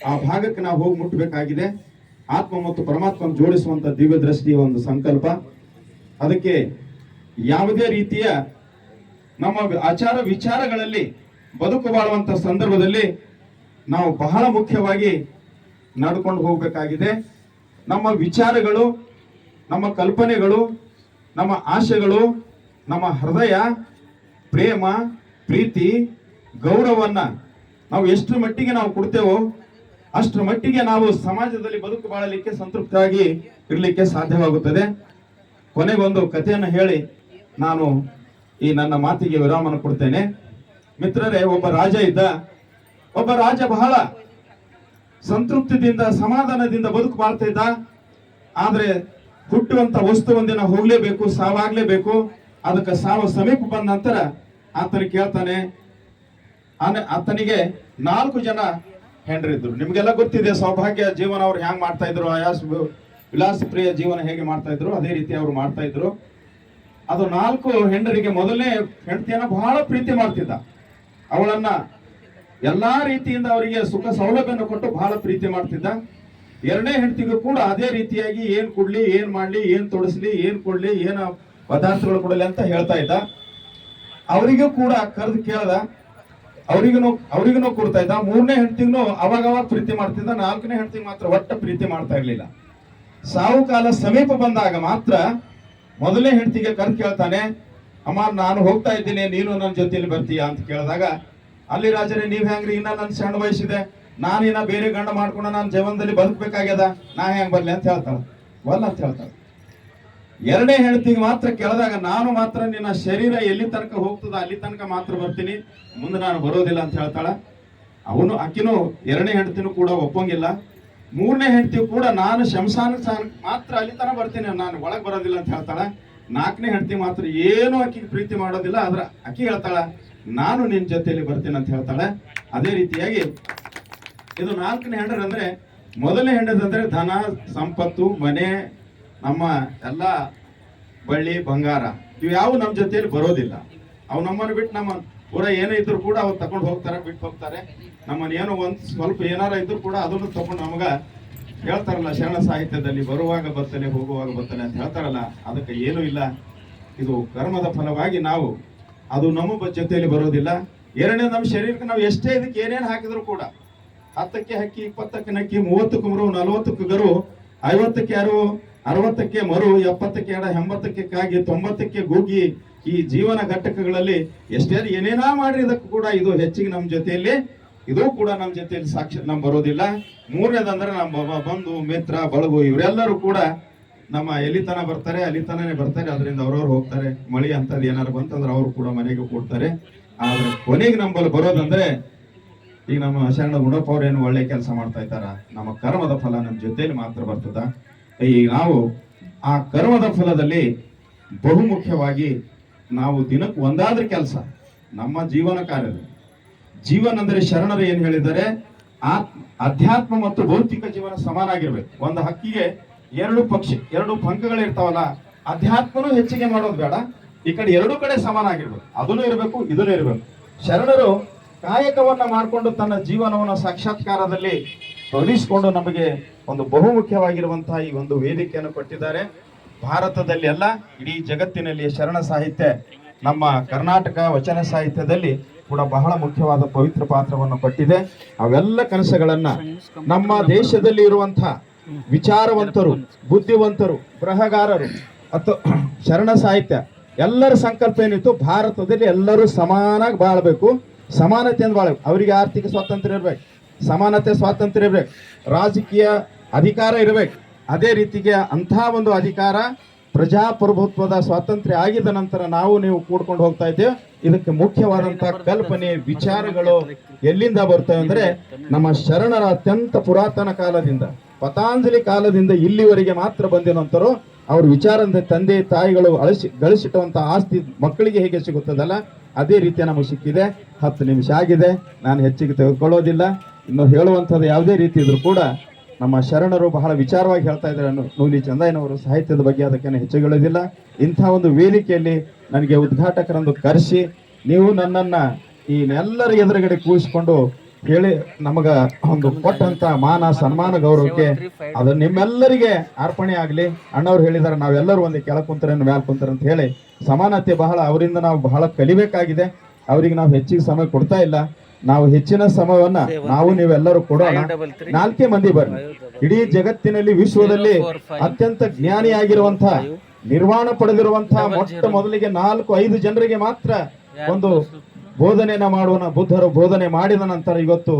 ಆ ಭಾಗಕ್ಕೆ ನಾವು ಹೋಗಿ ಮುಟ್ಟಬೇಕಾಗಿದೆ. ಆತ್ಮ ಮತ್ತು ಪರಮಾತ್ಮ ಜೋಡಿಸುವಂತ ದಿವ್ಯ ದೃಷ್ಟಿಯ ಒಂದು ಸಂಕಲ್ಪ. ಅದಕ್ಕೆ ಯಾವುದೇ ರೀತಿಯ ನಮ್ಮ ಆಚಾರ ವಿಚಾರಗಳಲ್ಲಿ ಬದುಕು ಬಾಳುವಂತ ಸಂದರ್ಭದಲ್ಲಿ ನಾವು ಬಹಳ ಮುಖ್ಯವಾಗಿ ನಡ್ಕೊಂಡು ಹೋಗಬೇಕಾಗಿದೆ. ನಮ್ಮ ವಿಚಾರಗಳು, ನಮ್ಮ ಕಲ್ಪನೆಗಳು, ನಮ್ಮ ಆಶೆಗಳು, ನಮ್ಮ ಹೃದಯ, ಪ್ರೇಮ, ಪ್ರೀತಿ, ಗೌರವವನ್ನ ನಾವು ಎಷ್ಟರ ಮಟ್ಟಿಗೆ ನಾವು ಕೊಡ್ತೇವೋ ಅಷ್ಟರ ಮಟ್ಟಿಗೆ ನಾವು ಸಮಾಜದಲ್ಲಿ ಬದುಕು ಬಾಳಲಿಕ್ಕೆ ಸಂತೃಪ್ತವಾಗಿ ಇರಲಿಕ್ಕೆ ಸಾಧ್ಯವಾಗುತ್ತದೆ. ಕೊನೆಗೊಂದು ಕಥೆಯನ್ನು ಹೇಳಿ ನಾನು ಈ ನನ್ನ ಮಾತಿಗೆ ವಿರಾಮನ ಕೊಡ್ತೇನೆ. ಮಿತ್ರರೇ, ಒಬ್ಬ ರಾಜ ಇದ್ದ. ಒಬ್ಬ ರಾಜ ಬಹಳ ಸಂತೃಪ್ತಿಯಿಂದ ಸಮಾಧಾನದಿಂದ ಬದುಕು ಬಾಳ್ತಾ ಇದ್ದ. ಆದ್ರೆ ಹುಟ್ಟುವಂತ ವಸ್ತು ಒಂದಿನ ಹೋಗ್ಲೇಬೇಕು, ಸಾವಾಗ್ಲೇಬೇಕು. ಅದಕ್ಕೆ ಸಾವು ಸಮೀಪ ಬಂದ ನಂತರ ಆತನಿಗೆ ಕೇಳ್ತಾನೆ. ಆತನಿಗೆ 4 ಜನ ಹೆಂಡ್ರಿದ್ರು. ನಿಮ್ಗೆಲ್ಲ ಗೊತ್ತಿದೆ ಸೌಭಾಗ್ಯ ಜೀವನ ಅವ್ರು ಹ್ಯಾಂಗ್ ಮಾಡ್ತಾ ಇದ್ರು, ವಿಲಾಸ ಪ್ರಿಯ ಜೀವನ ಹೇಗೆ ಮಾಡ್ತಾ ಇದ್ರು ಅದೇ ರೀತಿ ಅವ್ರು ಮಾಡ್ತಾ ಇದ್ರು. ಅದು 4 ಹೆಂಡರಿಗೆ ಮೊದಲನೇ ಹೆಂಡತಿಯನ್ನ ಬಹಳ ಪ್ರೀತಿ ಮಾಡ್ತಿದ್ದ. ಅವಳನ್ನ ಎಲ್ಲಾ ರೀತಿಯಿಂದ ಅವರಿಗೆ ಸುಖ ಸೌಲಭ್ಯವನ್ನು ಕೊಟ್ಟು ಬಹಳ ಪ್ರೀತಿ ಮಾಡ್ತಿದ್ದ. 2ನೇ ಹೆಂಡತಿಗೂ ಕೂಡ ಅದೇ ರೀತಿಯಾಗಿ ಏನ್ ಕೊಡ್ಲಿ, ಏನ್ ಮಾಡ್ಲಿ, ಏನ್ ತೊಡಸ್ಲಿ, ಏನ್ ಕೊಡ್ಲಿ, ಏನ ಪದಾರ್ಥಗಳು ಕೊಡಲಿ ಅಂತ ಹೇಳ್ತಾ ಇದ್ದ. ಅವರಿಗೂ ಕೂಡ ಕರೆದು ಕೇಳ್ದ, ಅವ್ರಿಗೂ ಕೊಡ್ತಾ ಇದ್ದ. 3ನೇ ಹೆಂಡತಿಗೂ ಅವಾಗ ಪ್ರೀತಿ ಮಾಡ್ತಿದ್ದ. 4ನೇ ಹೆಂಡತಿಗೆ ಮಾತ್ರ ಒಟ್ಟ ಪ್ರೀತಿ ಮಾಡ್ತಾ ಇರ್ಲಿಲ್ಲ. ಸಾವು ಕಾಲ ಸಮೀಪ ಬಂದಾಗ ಮಾತ್ರ ಮೊದಲನೇ ಹೆಂಡತಿಗೆ ಕರೆದು ಕೇಳ್ತಾನೆ, ಅಮ್ಮ ನಾನು ಹೋಗ್ತಾ ಇದ್ದೀನಿ, ನೀನು ನನ್ನ ಜೊತೆಯಲ್ಲಿ ಬರ್ತೀಯಾ ಅಂತ ಕೇಳಿದಾಗ, ಅಲ್ಲಿ ರಾಜರೇ ನೀವ್ ಹೆಂಗ್ರಿ, ಇನ್ನ ನನ್ ಸಣ್ಣ ವಯಸ್ಸಿದೆ, ನಾನಿನ್ನ ಬೇರೆ ಗಂಡ ಮಾಡ್ಕೊಂಡು ನಾನು ಜೀವನದಲ್ಲಿ ಬದುಕಬೇಕಾಗ್ಯದ, ನಾ ಹೆಂಗ್ ಬರ್ಲಿ ಅಂತ ಹೇಳ್ತಾಳೆ. ವಲ್ಲ ಅಂತ ಹೇಳ್ತಾಳೆ. 2ನೇ ಹೆಂಡತಿಗೆ ಮಾತ್ರ ಕೇಳಿದಾಗ, ನಾನು ಮಾತ್ರ ನಿನ್ನ ಶರೀರ ಎಲ್ಲಿ ತನಕ ಹೋಗ್ತದ ಅಲ್ಲಿ ತನಕ ಮಾತ್ರ ಬರ್ತೀನಿ, ಮುಂದೆ ನಾನು ಬರೋದಿಲ್ಲ ಅಂತ ಹೇಳ್ತಾಳ. ಆಕಿನೂ 2ನೇ ಹೆಂಡತಿನೂ ಕೂಡ ಒಪ್ಪಂಗಿಲ್ಲ. 3ನೇ ಹೆಂಡತಿ ಕೂಡ ನಾನು ಶಮಶಾನ ಮಾತ್ರ ಅಲ್ಲಿ ತನಕ ಬರ್ತೀನಿ, ನಾನು ಒಳಗ್ ಬರೋದಿಲ್ಲ ಅಂತ ಹೇಳ್ತಾಳ. 4ನೇ ಹೆಂಡತಿ ಮಾತ್ರ ಏನು ಆಕಿಗೆ ಪ್ರೀತಿ ಮಾಡೋದಿಲ್ಲ. ಆದ್ರ ಆಕಿ ಹೇಳ್ತಾಳ, ನಾನು ನಿನ್ ಜೊತೆಯಲ್ಲಿ ಬರ್ತೀನಿ ಅಂತ ಹೇಳ್ತಾಳೆ. ಅದೇ ರೀತಿಯಾಗಿ ಇದು 4ನೇ ಹೆಂಡರ್ ಅಂದ್ರೆ, ಮೊದಲನೇ ಹೆಂಡರ್ ಅಂದ್ರೆ ಧನ ಸಂಪತ್ತು, ಮನೆ, ನಮ್ಮ ಎಲ್ಲ ಬಳ್ಳಿ ಬಂಗಾರ, ಇವು ಯಾವ ನಮ್ಮ ಜೊತೆಯಲ್ಲಿ ಬರೋದಿಲ್ಲ. ಅವು ನಮ್ಮನ್ನು ಬಿಟ್ಟು ನಮ್ಮ ಪೂರ ಏನೇ ಇದ್ರು ಕೂಡ ಅವ್ರು ತಗೊಂಡು ಹೋಗ್ತಾರೆ, ಬಿಟ್ಟು ಹೋಗ್ತಾರೆ. ನಮ್ಮನ್ನ ಏನೋ ಒಂದ್ ಸ್ವಲ್ಪ ಏನಾರ ಇದ್ರು ಕೂಡ ಅದನ್ನು ತಗೊಂಡು ನಮಗ ಹೇಳ್ತಾರಲ್ಲ ಶರಣ ಸಾಹಿತ್ಯದಲ್ಲಿ, ಬರುವಾಗ ಬರ್ತಾನೆ ಹೋಗುವಾಗ ಬರ್ತಾನೆ ಅಂತ ಹೇಳ್ತಾರಲ್ಲ, ಅದಕ್ಕೆ ಏನೂ ಇಲ್ಲ. ಇದು ಕರ್ಮದ ಫಲವಾಗಿ ನಾವು ಅದು ನಮ್ಮ ಜೊತೆಯಲ್ಲಿ ಬರೋದಿಲ್ಲ. ಎರಡನೇ, ನಮ್ಮ ಶರೀರಕ್ಕೆ ನಾವು ಎಷ್ಟೇ ಇದಕ್ಕೆ ಏನೇನು ಹಾಕಿದ್ರು ಕೂಡ 10ಕ್ಕೆ ಹಕ್ಕಿ, 20ಕ್ಕೆ ನಕ್ಕಿ, 30ಕ್ಕೆ ಮರು, 40ಕ್ಕೆ ಗರು, 50ಕ್ಕೆ ಅರು, 60ಕ್ಕೆ ಮರು, 70ಕ್ಕೆ ಎಡ, 80ಕ್ಕೆ ಕಾಗಿ, 90ಕ್ಕೆ ಗೂಗಿ, ಈ ಜೀವನ ಘಟಕಗಳಲ್ಲಿ ಎಷ್ಟೇ ಏನೇನಾ ಮಾಡಿ ಇದಕ್ಕೂ ಕೂಡ ಇದು ಹೆಚ್ಚಿಗೆ ನಮ್ಮ ಜೊತೆಯಲ್ಲಿ ಇದು ಕೂಡ ನಮ್ಮ ಜೊತೆಯಲ್ಲಿ ಸಾಕ್ಷಿ ನಮ್ ಬರೋದಿಲ್ಲ. ಮೂರನೇದಂದ್ರೆ ನಮ್ಮ ಬಂಧು ಮಿತ್ರ ಬಳಗು ಇವರೆಲ್ಲರೂ ಕೂಡ ನಮ್ಮ ಎಲ್ಲಿತನ ಬರ್ತಾರೆ, ಅಲ್ಲಿತನೇ ಬರ್ತಾರೆ. ಅದರಿಂದ ಅವ್ರವ್ರು ಹೋಗ್ತಾರೆ. ಮಳಿ ಅಂತದ್ ಏನಾರು ಬಂತಂದ್ರೆ ಅವರು ಕೂಡ ಮನೆಗೆ ಕೊಡ್ತಾರೆ. ಆದ್ರೆ ಕೊನೆಗೆ ನಂಬಲ್ಲಿ ಬರೋದಂದ್ರೆ ಈಗ ನಮ್ಮ ಶರಣ ಗುಣಪ್ಪ ಅವ್ರು ಏನು ಒಳ್ಳೆ ಕೆಲಸ ಮಾಡ್ತಾ ಇದ್ದಾರ, ನಮ್ಮ ಕರ್ಮದ ಫಲ ನಮ್ಮ ಜೊತೆಯಲ್ಲಿ ಮಾತ್ರ ಬರ್ತದ. ಈಗ ನಾವು ಆ ಕರ್ಮದ ಫಲದಲ್ಲಿ ಬಹುಮುಖ್ಯವಾಗಿ ನಾವು ದಿನಕ್ಕೆ ಒಂದಾದ್ರೆ ಕೆಲಸ ನಮ್ಮ ಜೀವನ ಕಾರ್ಯದಲ್ಲಿ ಜೀವನ ಅಂದ್ರೆ ಶರಣರು ಏನ್ ಹೇಳಿದ್ದಾರೆ, ಅಧ್ಯಾತ್ಮ ಮತ್ತು ಭೌತಿಕ ಜೀವನ ಸಮಾನ ಆಗಿರ್ಬೇಕು. ಒಂದು ಹಕ್ಕಿಗೆ ಎರಡು ಪಂಖಗಳಿರ್ತಾವಲ್ಲ, ಅಧ್ಯಾತ್ಮನೂ ಹೆಚ್ಚಿಗೆ ಮಾಡೋದು ಬೇಡ, ಈ ಕಡೆ ಎರಡೂ ಕಡೆ ಸಮಾನ ಆಗಿರ್ಬೇಕು. ಅದನ್ನು ಇರಬೇಕು, ಇದನ್ನು ಇರಬೇಕು. ಶರಣರು ಕಾಯಕವನ್ನ ಮಾಡಿಕೊಂಡು ತನ್ನ ಜೀವನವನ್ನು ಸಾಕ್ಷಾತ್ಕಾರದಲ್ಲಿ ತೊಡಗಿಸಿಕೊಂಡು ನಮಗೆ ಒಂದು ಬಹುಮುಖ್ಯವಾಗಿರುವಂತಹ ಈ ಒಂದು ವೇದಿಕೆಯನ್ನು ಕೊಟ್ಟಿದ್ದಾರೆ. ಭಾರತದಲ್ಲಿ ಅಲ್ಲ, ಇಡೀ ಜಗತ್ತಿನಲ್ಲಿ ಶರಣ ಸಾಹಿತ್ಯ ನಮ್ಮ ಕರ್ನಾಟಕ ವಚನ ಸಾಹಿತ್ಯದಲ್ಲಿ ಕೂಡ ಬಹಳ ಮುಖ್ಯವಾದ ಪವಿತ್ರ ಪಾತ್ರವನ್ನು ಕೊಟ್ಟಿದೆ. ಅವೆಲ್ಲ ಕನಸುಗಳನ್ನ ನಮ್ಮ ದೇಶದಲ್ಲಿ ಇರುವಂತಹ ವಿಚಾರವಂತರು, ಬುದ್ಧಿವಂತರು, ಬರಹಗಾರರು ಅಥವಾ ಶರಣ ಸಾಹಿತ್ಯ ಎಲ್ಲರ ಸಂಕಲ್ಪ ಏನಿತ್ತು, ಭಾರತದಲ್ಲಿ ಎಲ್ಲರೂ ಸಮಾನಾಗಿ ಬಾಳ್ಬೇಕು, ಸಮಾನತೆಯಿಂದ ಬಾಳ್ಬೇಕು. ಅವರಿಗೆ ಆರ್ಥಿಕ ಸ್ವಾತಂತ್ರ್ಯ ಇರ್ಬೇಕು, ಸಮಾನತೆ ಸ್ವಾತಂತ್ರ್ಯ ಇರ್ಬೇಕು, ರಾಜಕೀಯ ಅಧಿಕಾರ ಇರಬೇಕು. ಅದೇ ರೀತಿಗೆ ಅಂಥ ಒಂದು ಅಧಿಕಾರ ಪ್ರಜಾಪ್ರಭುತ್ವದ ಸ್ವಾತಂತ್ರ್ಯ ಆಗಿದ ನಂತರ ನಾವು ನೀವು ಕೂಡ್ಕೊಂಡು ಹೋಗ್ತಾ ಇದ್ದೇವೆ. ಇದಕ್ಕೆ ಮುಖ್ಯವಾದಂತಹ ಕಲ್ಪನೆ, ವಿಚಾರಗಳು ಎಲ್ಲಿಂದ ಬರ್ತವೆ ಅಂದ್ರೆ ನಮ್ಮ ಶರಣರ ಅತ್ಯಂತ ಪುರಾತನ ಕಾಲದಿಂದ, ಪತಾಂಜಲಿ ಕಾಲದಿಂದ ಇಲ್ಲಿವರೆಗೆ ಮಾತ್ರ ಬಂದಿರುವಂತರು. ಅವ್ರ ವಿಚಾರದ ತಂದೆ ತಾಯಿಗಳು ಗಳಿಸಿಟ್ಟುವಂತಹ ಆಸ್ತಿ ಮಕ್ಕಳಿಗೆ ಹೇಗೆ ಸಿಗುತ್ತದಲ್ಲ, ಅದೇ ರೀತಿ ನಮಗೆ ಸಿಕ್ಕಿದೆ. 10 ನಿಮಿಷ ಆಗಿದೆ, ನಾನು ಹೆಚ್ಚಿಗೆ ತೆಗೆದುಕೊಳ್ಳೋದಿಲ್ಲ. ಇನ್ನು ಹೇಳುವಂಥದ್ದು ಯಾವುದೇ ರೀತಿ ಇದ್ರೂ ಕೂಡ ನಮ್ಮ ಶರಣರು ಬಹಳ ವಿಚಾರವಾಗಿ ಹೇಳ್ತಾ ಇದ್ದಾರೆ. ನೂಲಿ ಚಂದಯ್ಯನವರು ಸಾಹಿತ್ಯದ ಬಗ್ಗೆ ಅದಕ್ಕೇನು ಹೆಚ್ಚು ಹೇಳೋದಿಲ್ಲ. ಇಂಥ ಒಂದು ವೇದಿಕೆಯಲ್ಲಿ ನನಗೆ ಉದ್ಘಾಟಕರಂದು ಕರೆಸಿ ನೀವು ನನ್ನನ್ನ ಈ ಎಲ್ಲರ ಎದುರುಗಡೆ ಕೂರಿಸಿಕೊಂಡು ಹೇಳಿ ನಮಗ ಒಂದು ಕೊಟ್ಟಂತ ಮಾನ ಸನ್ಮಾನ ಗೌರವಕ್ಕೆ ಅದು ನಿಮ್ಮೆಲ್ಲರಿಗೆ ಅರ್ಪಣೆ ಆಗಲಿ. ಅಣ್ಣವ್ರು ಹೇಳಿದಾರೆ ನಾವೆಲ್ಲರೂ ಒಂದು ಕೆಳ ಕುಂತಾರೆ ಮ್ಯಾಲ ಕುಂತಾರೆ ಅಂತ ಹೇಳಿ. ಸಮಾನತೆ ಬಹಳ ಅವರಿಂದ ನಾವು ಬಹಳ ಕಲಿಬೇಕಾಗಿದೆ. ಅವರಿಗೆ ನಾವು ಹೆಚ್ಚಿಗೆ ಸಮಯ ಕೊಡ್ತಾ ಇಲ್ಲ. ನಾವು ಹೆಚ್ಚಿನ ಸಮಯವನ್ನ ನಾವು ನೀವೆಲ್ಲರೂ ಕೊಡೋಣ. 4 ಮಂದಿ ಬರ್ರಿ. ಇಡೀ ಜಗತ್ತಿನಲ್ಲಿ ವಿಶ್ವದಲ್ಲಿ ಅತ್ಯಂತ ಜ್ಞಾನಿಯಾಗಿರುವಂತಹ, ನಿರ್ವಾಣ ಪಡೆದಿರುವಂತಹ ಮೊಟ್ಟ ಮೊದಲಿಗೆ 4-5 ಜನರಿಗೆ ಮಾತ್ರ ಒಂದು ಬೋಧನೆಯನ್ನ ಮಾಡೋಣ. ಬುದ್ಧರು ಬೋಧನೆ ಮಾಡಿದ ನಂತರ ಇವತ್ತು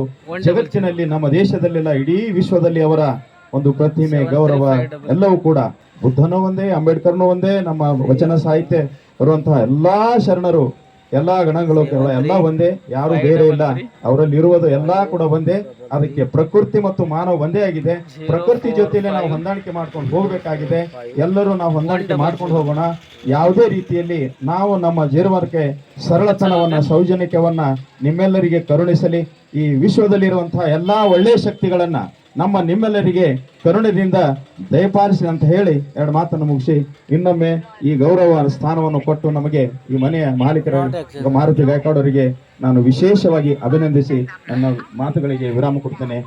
ಜಗತ್ತಿನಲ್ಲಿ, ನಮ್ಮ ದೇಶದಲ್ಲೆಲ್ಲ, ಇಡೀ ವಿಶ್ವದಲ್ಲಿ ಅವರ ಒಂದು ಪ್ರತಿಮೆ, ಗೌರವ ಎಲ್ಲವೂ ಕೂಡ ಬುದ್ಧನೂ ಒಂದೇ, ಅಂಬೇಡ್ಕರ್ನೂ ಒಂದೇ, ನಮ್ಮ ವಚನ ಸಾಹಿತ್ಯ ಬರುವಂತಹ ಎಲ್ಲಾ ಶರಣರು, ಎಲ್ಲಾ ಗಣಗಳು ಎಲ್ಲ ಒಂದೇ, ಯಾರು ಬೇರೆ ಇಲ್ಲ. ಅವರಲ್ಲಿ ಇರುವುದು ಎಲ್ಲಾ ಕೂಡ ಒಂದೇ. ಅದಕ್ಕೆ ಪ್ರಕೃತಿ ಮತ್ತು ಮಾನವ ಒಂದೇ ಆಗಿದೆ. ಪ್ರಕೃತಿ ಜೊತೆಲೆ ನಾವು ಹೊಂದಾಣಿಕೆ ಮಾಡ್ಕೊಂಡು ಹೋಗ್ಬೇಕಾಗಿದೆ. ಎಲ್ಲರೂ ನಾವು ಹೊಂದಾಣಿಕೆ ಮಾಡ್ಕೊಂಡು ಹೋಗೋಣ. ಯಾವುದೇ ರೀತಿಯಲ್ಲಿ ನಾವು ನಮ್ಮ ಜೀವನಕ್ಕೆ ಸರಳತನವನ್ನ, ಸೌಜನ್ಯವನ್ನ ನಿಮ್ಮೆಲ್ಲರಿಗೆ ಕರುಣಿಸಲಿ. ಈ ವಿಶ್ವದಲ್ಲಿರುವಂತಹ ಎಲ್ಲಾ ಒಳ್ಳೆಯ ಶಕ್ತಿಗಳನ್ನ ನಿಮ್ಮೆಲ್ಲರಿಗೆ ಕರುಣೆಯಿಂದ ದಯಪಾಲಿಸಿ ಅಂತ ಹೇಳಿ 2 ಮಾತನ್ನು ಮುಗಿಸಿ ಇನ್ನೊಮ್ಮೆ ಈ ಗೌರವ ಸ್ಥಾನವನ್ನು ಕೊಟ್ಟು ನಮಗೆ ಈ ಮನೆಯ ಮಾಲೀಕರ ಮಾರುತಿ ಗಾಯಕವಾಡ್ ಅವರಿಗೆ ನಾನು ವಿಶೇಷವಾಗಿ ಅಭಿನಂದಿಸಿ ನನ್ನ ಮಾತುಗಳಿಗೆ ವಿರಾಮ ಕೊಡ್ತೇನೆ.